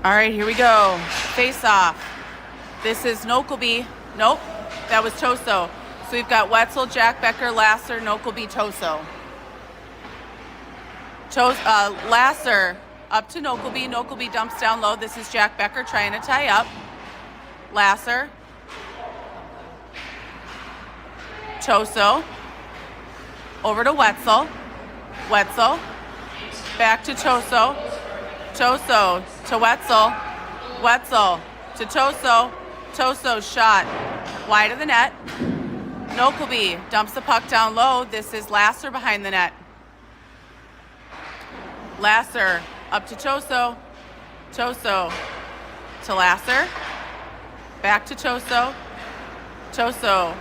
Speaker 1: All right, here we go. Face off. This is Nokelby. Nope, that was Toso. So we've got Wetzel, Jack Becker, Lasser, Nokelby, Toso. Lasser up to Nokelby. Nokelby dumps down low. This is Jack Becker trying to tie up. Lasser. Toso. Over to Wetzel. Wetzel. Back to Toso. Toso to Wetzel. Wetzel to Toso. Toso shot wide of the net. Nokelby dumps the puck down low. This is Lasser behind the net. Lasser up to Toso. Toso to Lasser. Back to Toso. Toso.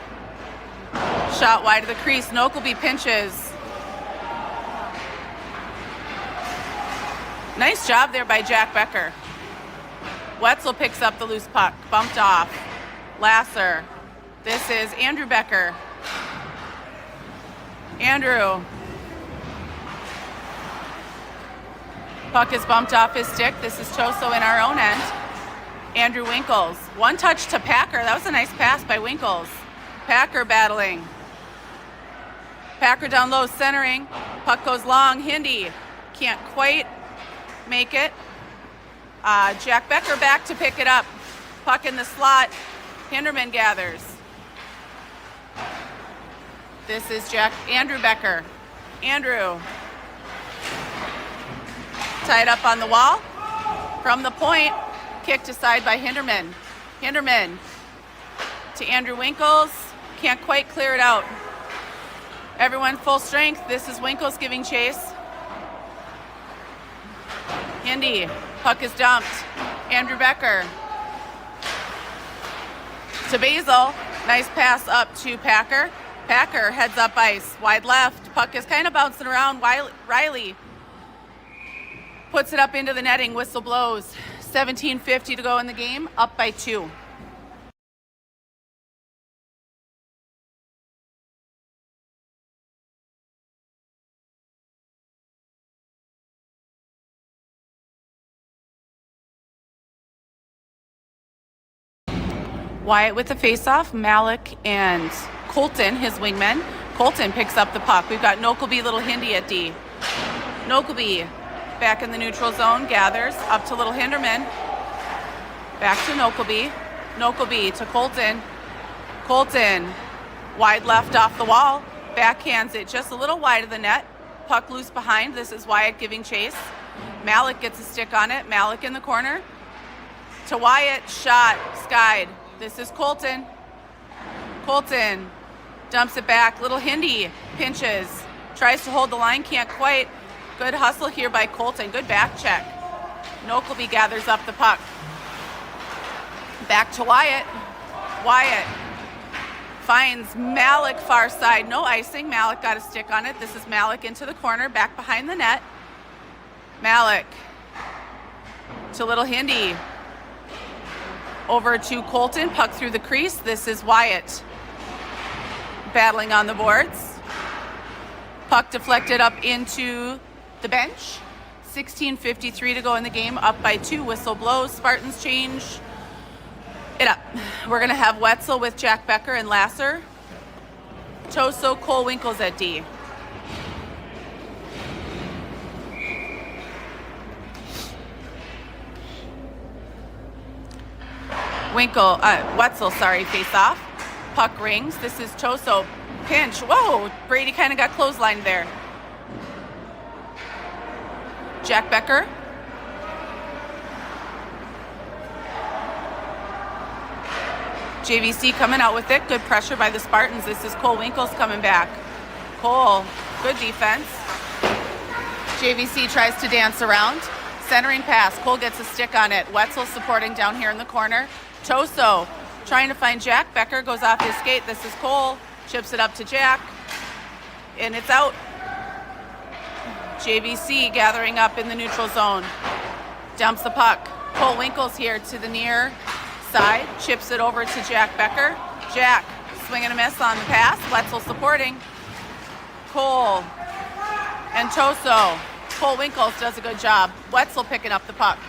Speaker 1: Shot wide of the crease. Nokelby pinches. Nice job there by Jack Becker. Wetzel picks up the loose puck. Bumped off. Lasser. This is Andrew Becker. Andrew. Puck is bumped off his stick. This is Toso in our own end. Andrew Winkles. One touch to Packer. That was a nice pass by Winkles. Packer battling. Packer down low, centering. Puck goes long. Hindi can't quite make it. Jack Becker back to pick it up. Puck in the slot. Hinderman gathers. This is Andrew Becker. Andrew. Tied up on the wall. From the point. Kicked aside by Hinderman. Hinderman to Andrew Winkles. Can't quite clear it out. Everyone full strength. This is Winkles giving chase. Hindi. Puck is dumped. Andrew Becker. To Basil. Nice pass up to Packer. Packer heads up ice. Wide left. Puck is kind of bouncing around. Riley puts it up into the netting. Whistle blows. 17:50 to go in the game. Up by 2. Wyatt with the faceoff. Malik and Colton, his wingmen. Colton picks up the puck. We've got Nokelby, Little Hindi at D. Nokelby back in the neutral zone, gathers up to Little Hinderman. Back to Nokelby. Nokelby to Colton. Colton, wide left off the wall. Backhands it just a little wide of the net. Puck loose behind. This is Wyatt giving chase. Malik gets a stick on it. Malik in the corner. To Wyatt, shot, skied. This is Colton. Colton dumps it back. Little Hindi pinches. Tries to hold the line, can't quite. Good hustle here by Colton. Good back check. Nokelby gathers up the puck. Back to Wyatt. Wyatt finds Malik far side. No icing. Malik got a stick on it. This is Malik into the corner, back behind the net. Malik to Little Hindi. Over to Colton, puck through the crease. This is Wyatt battling on the boards. Puck deflected up into the bench. 16:53 to go in the game, up by 2. Whistle blows. Spartans change it up. We're going to have Wetzel with Jack Becker and Lasser. Toso, Cole Winkles at D. Wetzel, face off. Puck rings. This is Toso. Pinch. Whoa, Brady kind of got clotheslined there. Jack Becker. JVC coming out with it. Good pressure by the Spartans. This is Cole Winkles coming back. Cole, good defense. JVC tries to dance around. Centering pass. Cole gets a stick on it. Wetzel supporting down here in the corner. Toso trying to find Jack. Becker goes off his skate. This is Cole. Chips it up to Jack. And it's out. JVC gathering up in the neutral zone. Dumps the puck. Cole Winkles here to the near side. Chips it over to Jack Becker. Jack swing and a miss on the pass. Wetzel supporting. Cole and Toso. Cole Winkles does a good job. Wetzel picking up the puck.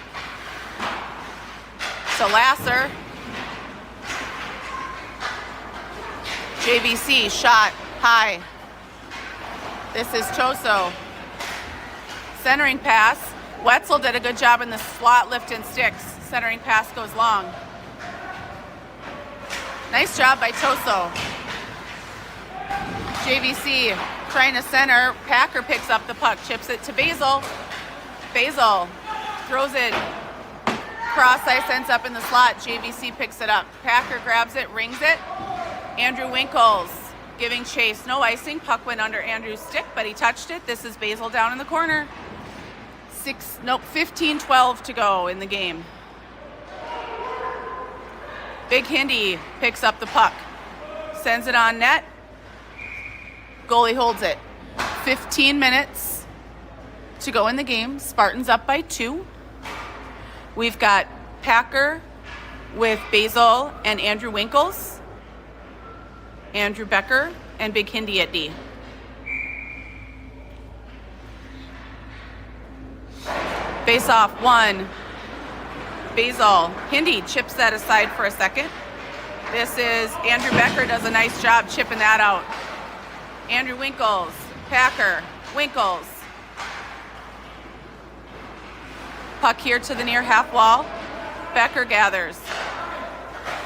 Speaker 1: So Lasser. JVC shot high. This is Toso. Centering pass. Wetzel did a good job in the slot lift and sticks. Centering pass goes long. Nice job by Toso. JVC trying to center. Packer picks up the puck, chips it to Basil. Basil throws it cross ice, ends up in the slot. JVC picks it up. Packer grabs it, rings it. Andrew Winkles giving chase. No icing. Puck went under Andrew's stick, but he touched it. This is Basil down in the corner. 15-12 to go in the game. Big Hindi picks up the puck. Sends it on net. Goalie holds it. 15 minutes to go in the game. Spartans up by 2. We've got Packer with Basil and Andrew Winkles. Andrew Becker and Big Hindi at D. Face off 1. Basil. Hindi chips that aside for a second. This is Andrew Becker does a nice job chipping that out. Andrew Winkles. Packer. Winkles. Puck here to the near half wall. Becker gathers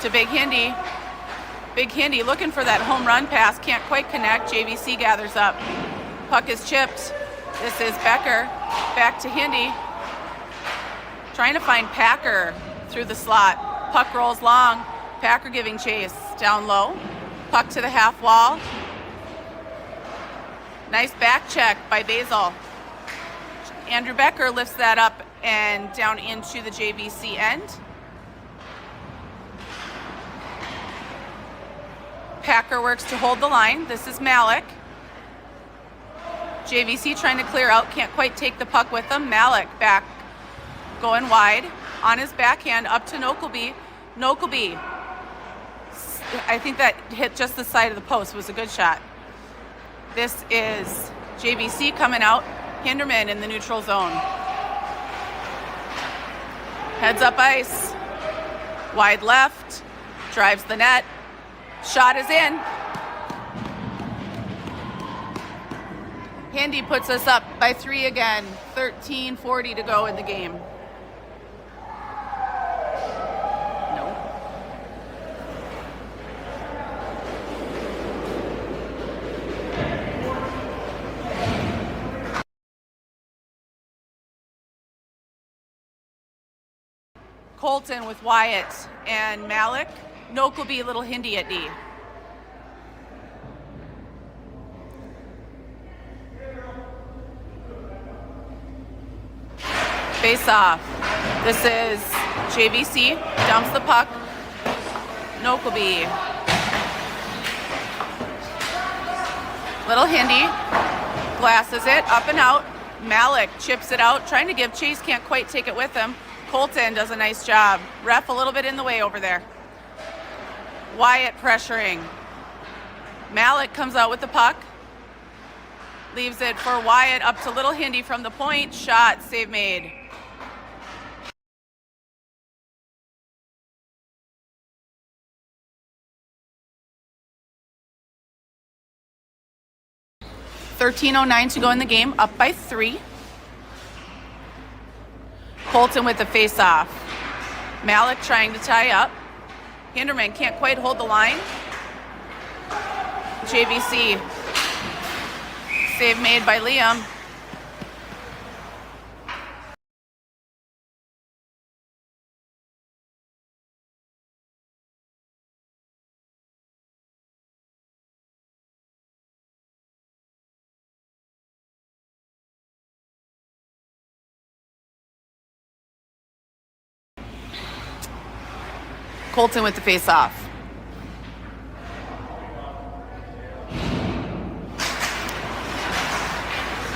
Speaker 1: to Big Hindi. Big Hindi looking for that home run pass. Can't quite connect. JVC gathers up. Puck is chipped. This is Becker. Back to Hindi. Trying to find Packer through the slot. Puck rolls long. Packer giving chase. Down low. Puck to the half wall. Nice back check by Basil. Andrew Becker lifts that up and down into the JVC end. Packer works to hold the line. This is Malik. JVC trying to clear out. Can't quite take the puck with him. Malik back. Going wide. On his backhand up to Nokelby. Nokelby. I think that hit just the side of the post. Was a good shot. This is JVC coming out. Hinderman in the neutral zone. Heads up ice. Wide left. Drives the net. Shot is in. Hindi puts us up by 3 again. 13:40 to go in the game. No. Colton with Wyatt and Malik. Nokelby, little Hindi at D. Face off. This is JVC. Dumps the puck. Nokelby. Little Hindi. Glasses it. Up and out. Malik chips it out. Trying to give chase. Can't quite take it with him. Colton does a nice job. Ref a little bit in the way over there. Wyatt pressuring. Malik comes out with the puck. Leaves it for Wyatt up to Little Hindy from the point. Shot, save made. .13:09 to go in the game, up by 3. Colton with the face-off. Malik trying to tie up. Hinderman can't quite hold the line. JVC. Save made by Liam. Colton with the face-off.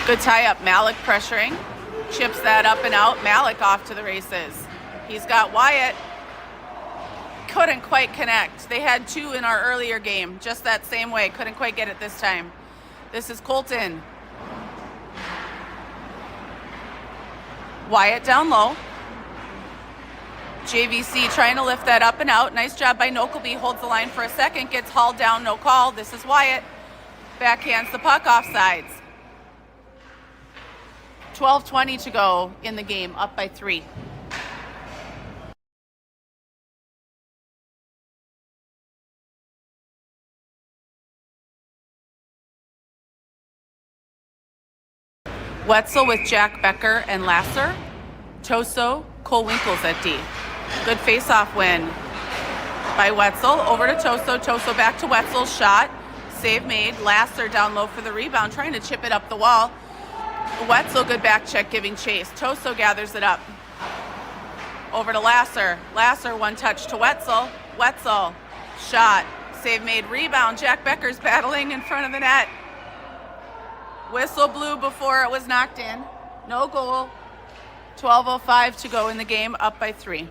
Speaker 1: Good tie-up. Malik pressuring. Chips that up and out. Malik off to the races. He's got Wyatt. Couldn't quite connect. They had 2 in our earlier game, just that same way. Couldn't quite get it this time. This is Colton. Wyatt down low. JVC trying to lift that up and out. Nice job by Nokelby. Holds the line for a second. Gets hauled down. No call. This is Wyatt. Backhands the puck off sides. 12:20 to go in the game. Up by 3. Wetzel with Jack Becker and Lasser. Toso, Cole Winkles at D. Good face-off win by Wetzel. Over to Toso. Toso back to Wetzel. Shot. Save made. Lasser down low for the rebound. Trying to chip it up the wall. Wetzel, good back check, giving chase. Toso gathers it up. Over to Lasser. Lasser, one touch to Wetzel. Wetzel. Shot. Save made. Rebound. Jack Becker's battling in front of the net. Whistle blew before it was knocked in. No goal. 12:05 to go in the game, up by 3.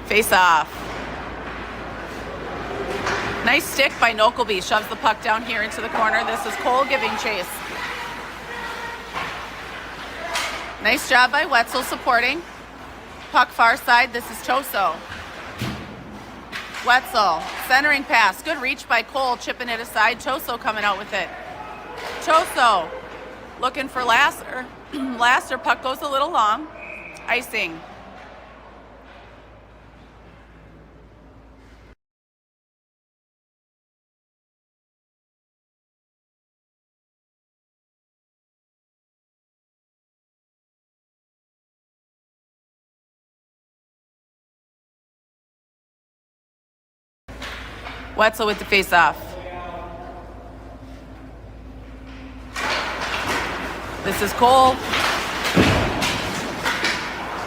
Speaker 1: Face off. Nice stick by Nokelby. Shoves the puck down here into the corner. This is Cole giving chase. Nice job by Wetzel supporting. Puck far side. This is Toso. Wetzel. Centering pass. Good reach by Cole. Chipping it aside. Toso coming out with it. Toso. Looking for Lasser. Lasser. Puck goes a little long. Icing. Wetzel with the face-off. This is Cole.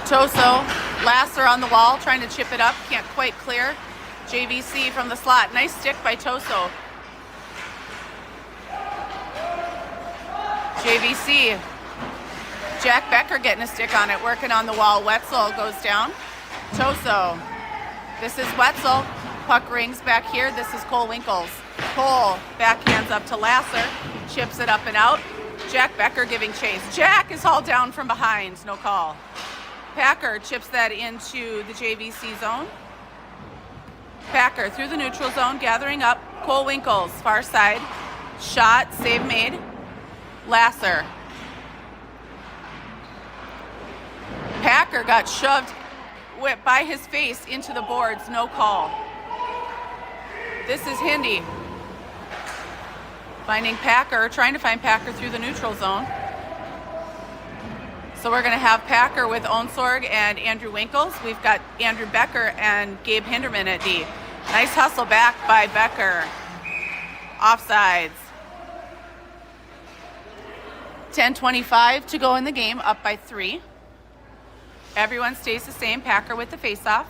Speaker 1: Toso. Lasser on the wall, trying to chip it up. Can't quite clear. JVC from the slot. Nice stick by Toso. JVC. Jack Becker getting a stick on it, working on the wall. Wetzel goes down. Toso. This is Wetzel. Puck rings back here. This is Cole Winkles. Cole backhands up to Lasser. Chips it up and out. Jack Becker giving chase. Jack is hauled down from behind. No call. Packer chips that into the JVC zone. Packer through the neutral zone, gathering up. Cole Winkles, far side. Shot, save made. Lasser. Packer got shoved by his face into the boards. No call. This is Hindy. Finding Packer, trying to find Packer through the neutral zone. So we're going to have Packer with Onsorg and Andrew Winkles. We've got Andrew Becker and Gabe Hinderman at D. Nice hustle back by Becker. Offsides. 10:25 to go in the game, up by 3. Everyone stays the same. Packer with the face-off.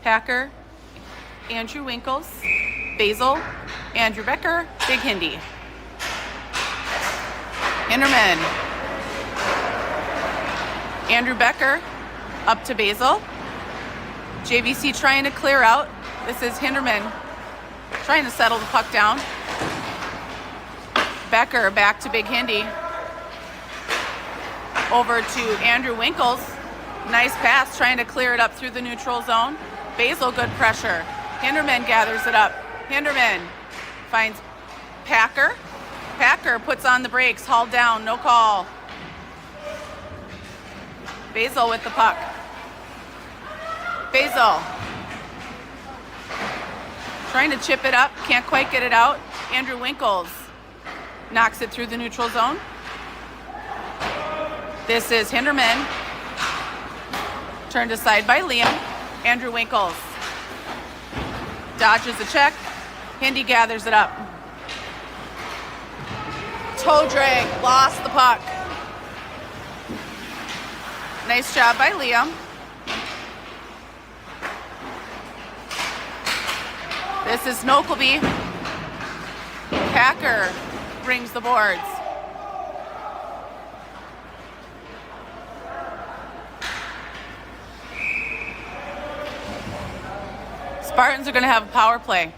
Speaker 1: Packer, Andrew Winkles, Basil, Andrew Becker, Big Hindi. Hinderman. Andrew Becker up to Basil. JVC trying to clear out. This is Hinderman trying to settle the puck down. Becker back to Big Hindi. Over to Andrew Winkles. Nice pass, trying to clear it up through the neutral zone. Basil, good pressure. Hinderman gathers it up. Hinderman finds Packer. Packer puts on the brakes, hauled down, no call. Basil with the puck. Basil trying to chip it up, can't quite get it out. Andrew Winkles knocks it through the neutral zone. This is Hinderman. Turned aside by Liam. Andrew Winkles dodges a check. Hindi gathers it up. Toe drag, lost the puck. Nice job by Liam. This is Nokleby. Packer rings the boards. Spartans are going to have a power play.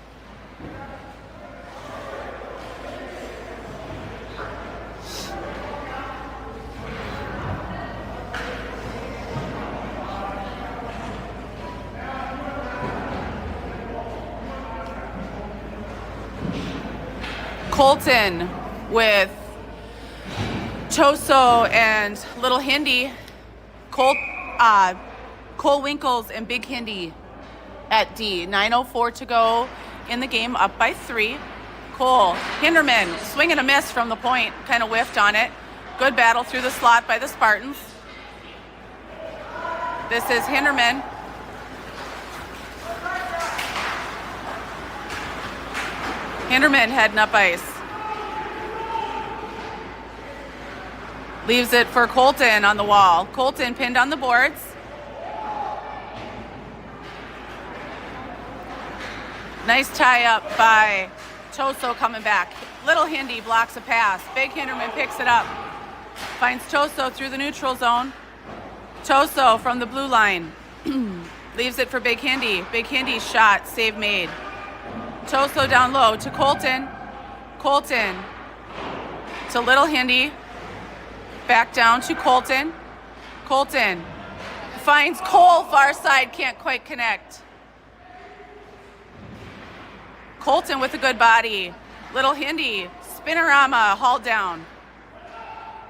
Speaker 1: Colton with Toso and Little Hindi. Cole Winkles and Big Hindi at D. 9:04 to go in the game, up by 3. Cole, Hinderman, swing and a miss from the point, kind of whiffed on it. Good battle through the slot by the Spartans. This is Hinderman. Hinderman heading up ice. Leaves it for Colton on the wall. Colton pinned on the boards. Nice tie up by Toso coming back. Little Hindi blocks a pass. Big Hinderman picks it up. Finds Toso through the neutral zone. Toso from the blue line. Leaves it for Big Hindi. Big Hindi shot, save made. Toso down low to Colton. Colton to Little Hindi. Back down to Colton. Colton finds Cole, far side, can't quite connect. Colton with a good body. Little Hindi, spinorama, hauled down.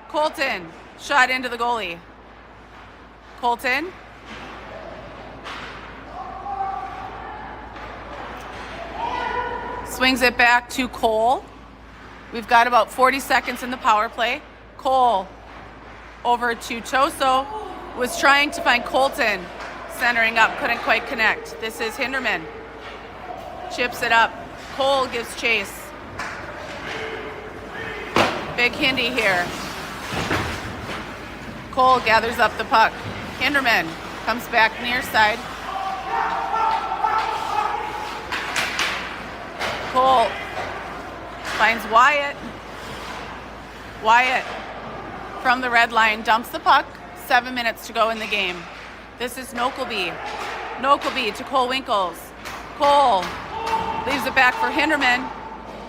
Speaker 1: Colton, shot into the goalie. Colton. Swings it back to Cole. We've got about 40 seconds in the power play. Cole over to Toso. Was trying to find Colton. Centering up, couldn't quite connect. This is Hinderman. Chips it up. Cole gives chase. Big Hindi here. Cole gathers up the puck. Hinderman comes back near side. Cole finds Wyatt. Wyatt from the red line dumps the puck. 7 minutes to go in the game. This is Nokleby. Nokleby to Cole Winkles. Cole leaves it back for Hinderman.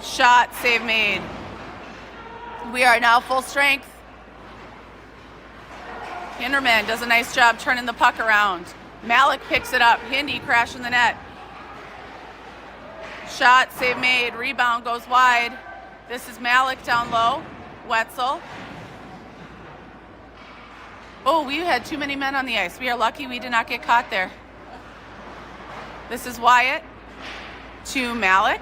Speaker 1: Shot, save made. We are now full strength. Hinderman does a nice job turning the puck around. Malik picks it up. Hindi crashing the net. Shot, save made. Rebound goes wide. This is Malik down low. Wetzel. Oh, we had too many men on the ice. We are lucky we did not get caught there. This is Wyatt to Malik.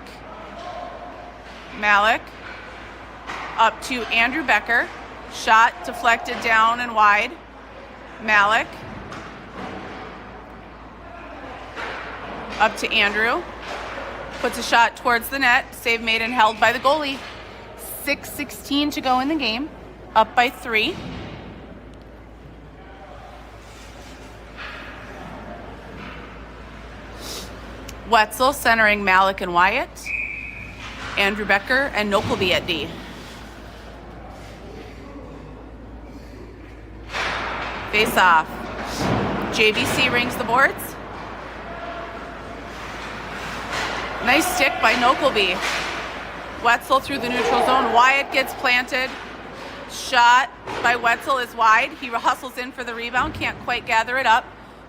Speaker 1: Malik up to Andrew Becker. Shot deflected down and wide. Malik up to Andrew. Puts a shot towards the net. Save made and held by the goalie. 6:16 to go in the game. Up by 3. Wetzel centering Malik and Wyatt. Andrew Becker and Nokleby at D. Face off. JVC rings the boards. Nice stick by Nokleby. Wetzel through the neutral zone. Wyatt gets planted. Shot by Wetzel is wide. He hustles in for the rebound. Can't quite gather it up.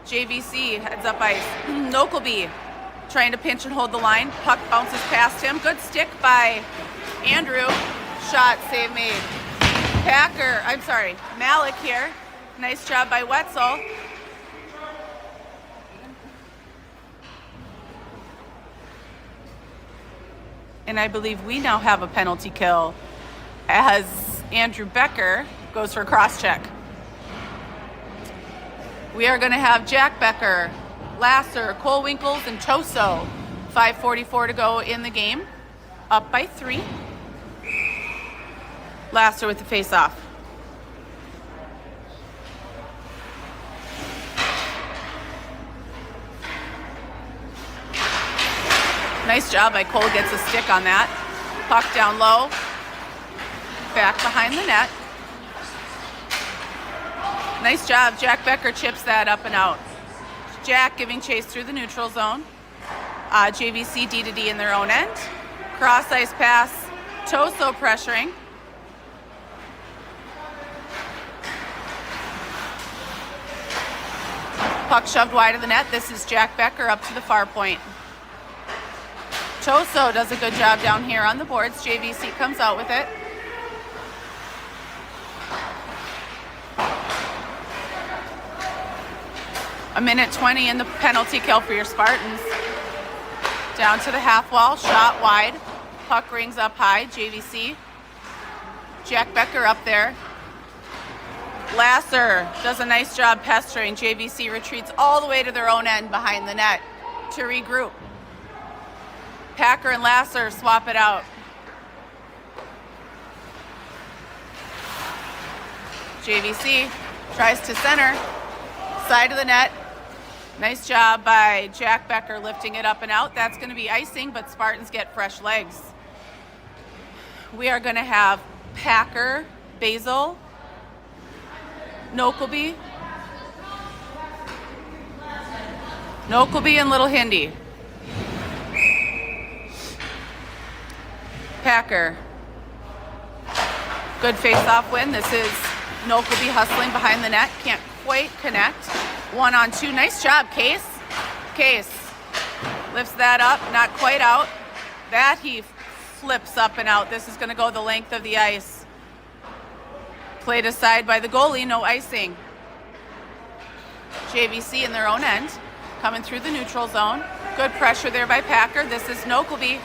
Speaker 1: JVC heads up ice. Nokleby trying to pinch and hold the line. Puck bounces past him. Good stick by Andrew. Shot, save made. Malik here. Nice job by Wetzel. And I believe we now have a penalty kill as Andrew Becker goes for a cross check. We are going to have Jack Becker, Lasser, Cole Winkles, and Toso. 5:44 to go in the game. Up by 3. Lasser with the face-off. Nice job by Cole, gets a stick on that. Puck down low. Back behind the net. Nice job. Jack Becker chips that up and out. Jack giving chase through the neutral zone. JVC D to D in their own end. Cross ice pass. Toso pressuring. Puck shoved wide of the net. This is Jack Becker up to the far point. Toso does a good job down here on the boards. JVC comes out with it. A minute 20 in the penalty kill for your Spartans. Down to the half wall, shot wide. Puck rings up high, JVC. Jack Becker up there. Lasser does a nice job pestering. JVC retreats all the way to their own end behind the net to regroup. Packer and Lasser swap it out. JVC tries to center. Side of the net. Nice job by Jack Becker lifting it up and out. That's going to be icing, but Spartans get fresh legs. We are going to have Packer, Basil, Nokleby, and Little Hindi. Packer. Good face-off win. This is Nokleby hustling behind the net. Can't quite connect. 1-on-2. Nice job, Case. Case lifts that up. Not quite out. That he flips up and out. This is going to go the length of the ice. Played aside by the goalie. No icing. JVC in their own end. Coming through the neutral zone. Good pressure there by Packer. This is Nokleby.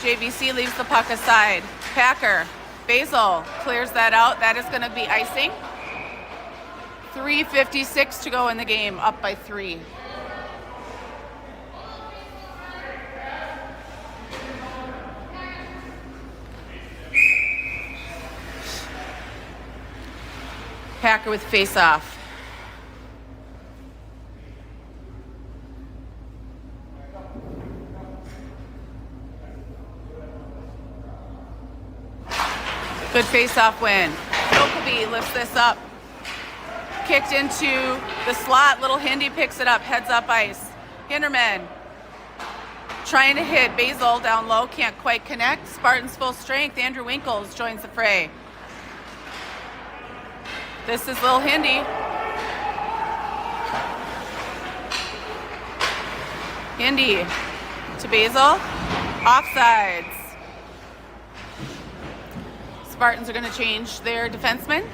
Speaker 1: JVC leaves the puck aside. Packer. Basil clears that out. That is going to be icing. 3:56 to go in the game, up by 3. Packer with face-off. Good face-off win. Nokleby lifts this up. Kicked into the slot. Little Hindi picks it up. Heads up ice. Hinterman trying to hit Basil down low. Can't quite connect. Spartans full strength. Andrew Winkles joins the fray. This is Little Hindi. Hindi to Basil. Offsides. Spartans are going to change their defenseman.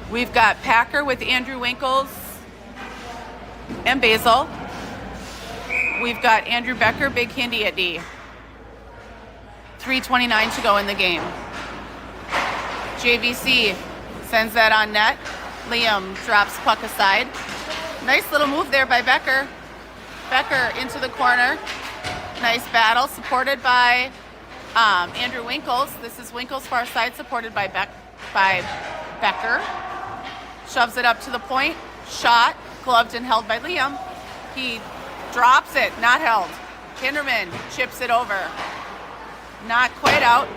Speaker 1: We've got Packer with Andrew Winkles and Basil. We've got Andrew Becker, Big Hindi at D. 3:29 to go in the game. JVC sends that on net. Liam drops puck aside. Nice little move there by Becker. Becker into the corner. Nice battle supported by Andrew Winkles. This is Winkles far side supported by Becker. Shoves it up to the point. Shot. Gloved and held by Liam. He drops it. Not held. Kinderman chips it over. Not quite out.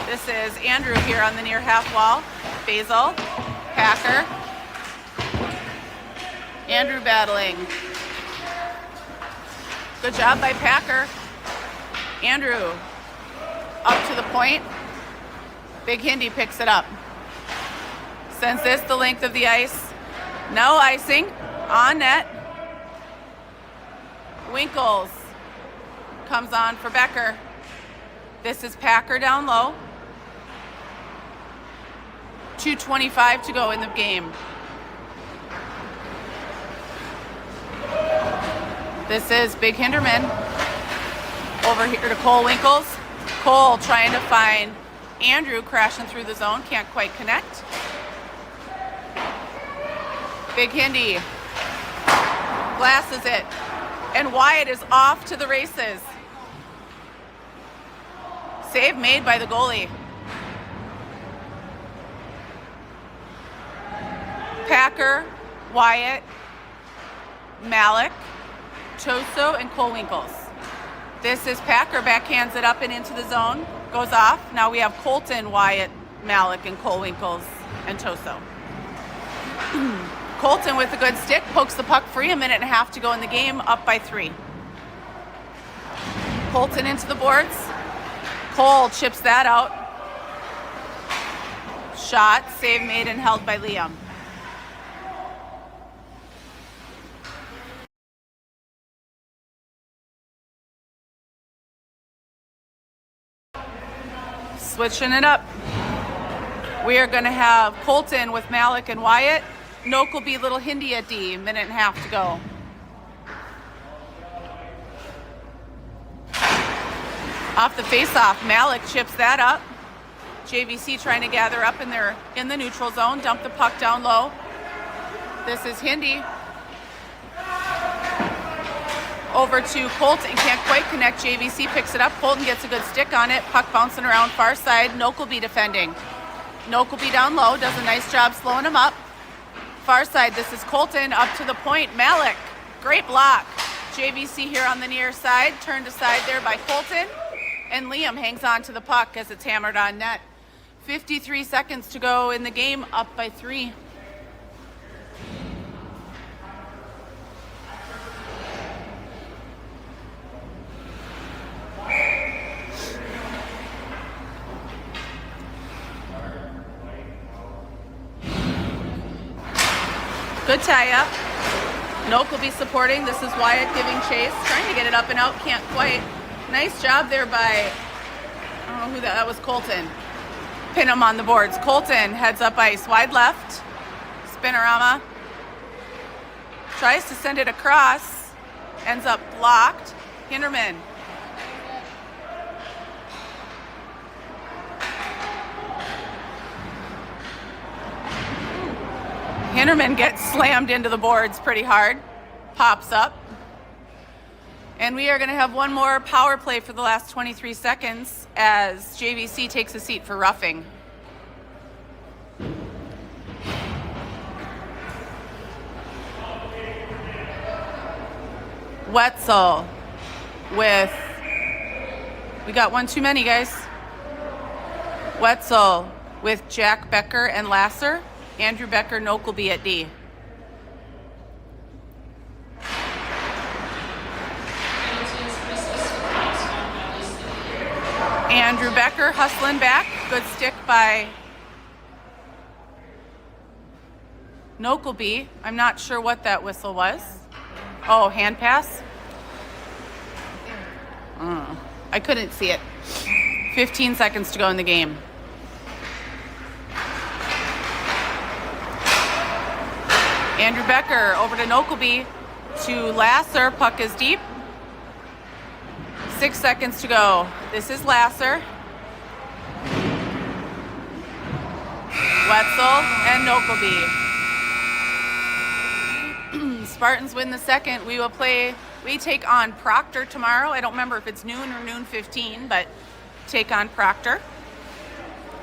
Speaker 1: This is Andrew here on the near half wall. Basil, Packer. Andrew battling. Good job by Packer. Andrew up to the point. Big Hindi picks it up. Sends this the length of the ice. No icing. On net. Winkles comes on for Becker. This is Packer down low. 2:25 to go in the game. This is Big Hinderman. Over here to Cole Winkles. Cole trying to find Andrew, crashing through the zone. Can't quite connect. Big Hindi glasses it. And Wyatt is off to the races. Save made by the goalie. Packer, Wyatt, Malik, Choso, and Cole Winkles. This is Packer, backhands it up and into the zone. Goes off. Now we have Colton, Wyatt, Malik, and Cole Winkles, and Choso. Colton with a good stick, pokes the puck free, 1.5 minutes to go in the game, up by 3. Colton into the boards. Cole chips that out. Shot, save made and held by Liam. Switching it up. We are going to have Colton with Malik and Wyatt. Noke will be Little Hindi at D, 1.5 minutes to go. Off the face-off, Malik chips that up. JVC trying to gather up in the neutral zone, dump the puck down low. This is Hindi. Over to Colton, can't quite connect. JVC picks it up. Colton gets a good stick on it. Puck bouncing around far side. Noke will be defending. Noke will be down low, does a nice job slowing him up. Far side, this is Colton up to the point. Malik, great block. JVC here on the near side, turned aside there by Colton. And Liam hangs on to the puck as it's hammered on net. 53 seconds to go in the game, up by 3. Good tie-up. Noke will be supporting. This is Wyatt giving chase. Trying to get it up and out. Can't quite. Nice job there by, I don't know who that was, Colton. Pin him on the boards. Colton heads up ice. Wide left. Spinorama. Tries to send it across. Ends up blocked. Hinderman. Hinderman gets slammed into the boards pretty hard. Pops up. And we are going to have one more power play for the last 23 seconds as JVC takes a seat for roughing. Wetzel with, we got one too many, guys. Wetzel with Jack Becker and Lasser. Andrew Becker, Noke will be at D. Andrew Becker hustling back. Good stick by Noke will be. I'm not sure what that whistle was. Oh, hand pass? I couldn't see it. 15 seconds to go in the game. Andrew Becker over to Nokleby to Lasser. Puck is deep. 6 seconds to go. This is Lasser. Wetzel and Nokleby. Spartans win the second. We take on Proctor tomorrow. I don't remember if it's noon or noon 15, but take on Proctor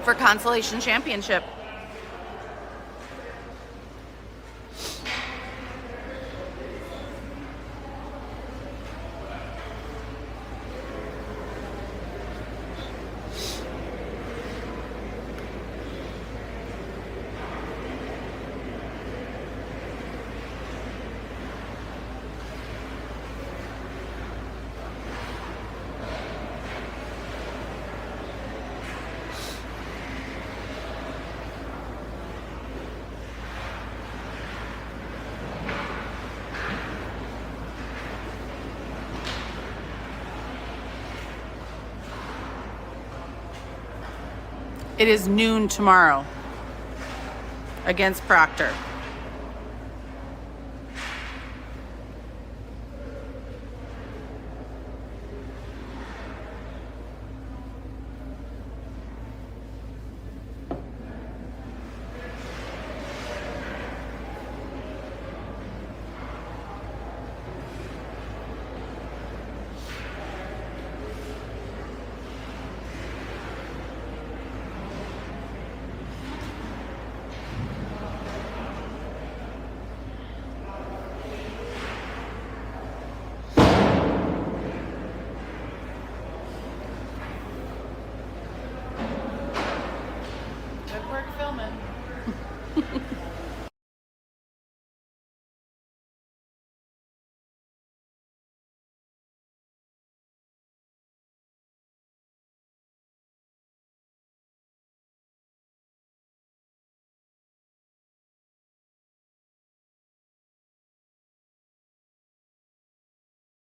Speaker 1: for Consolation Championship. It is noon tomorrow against Proctor. Good work filming.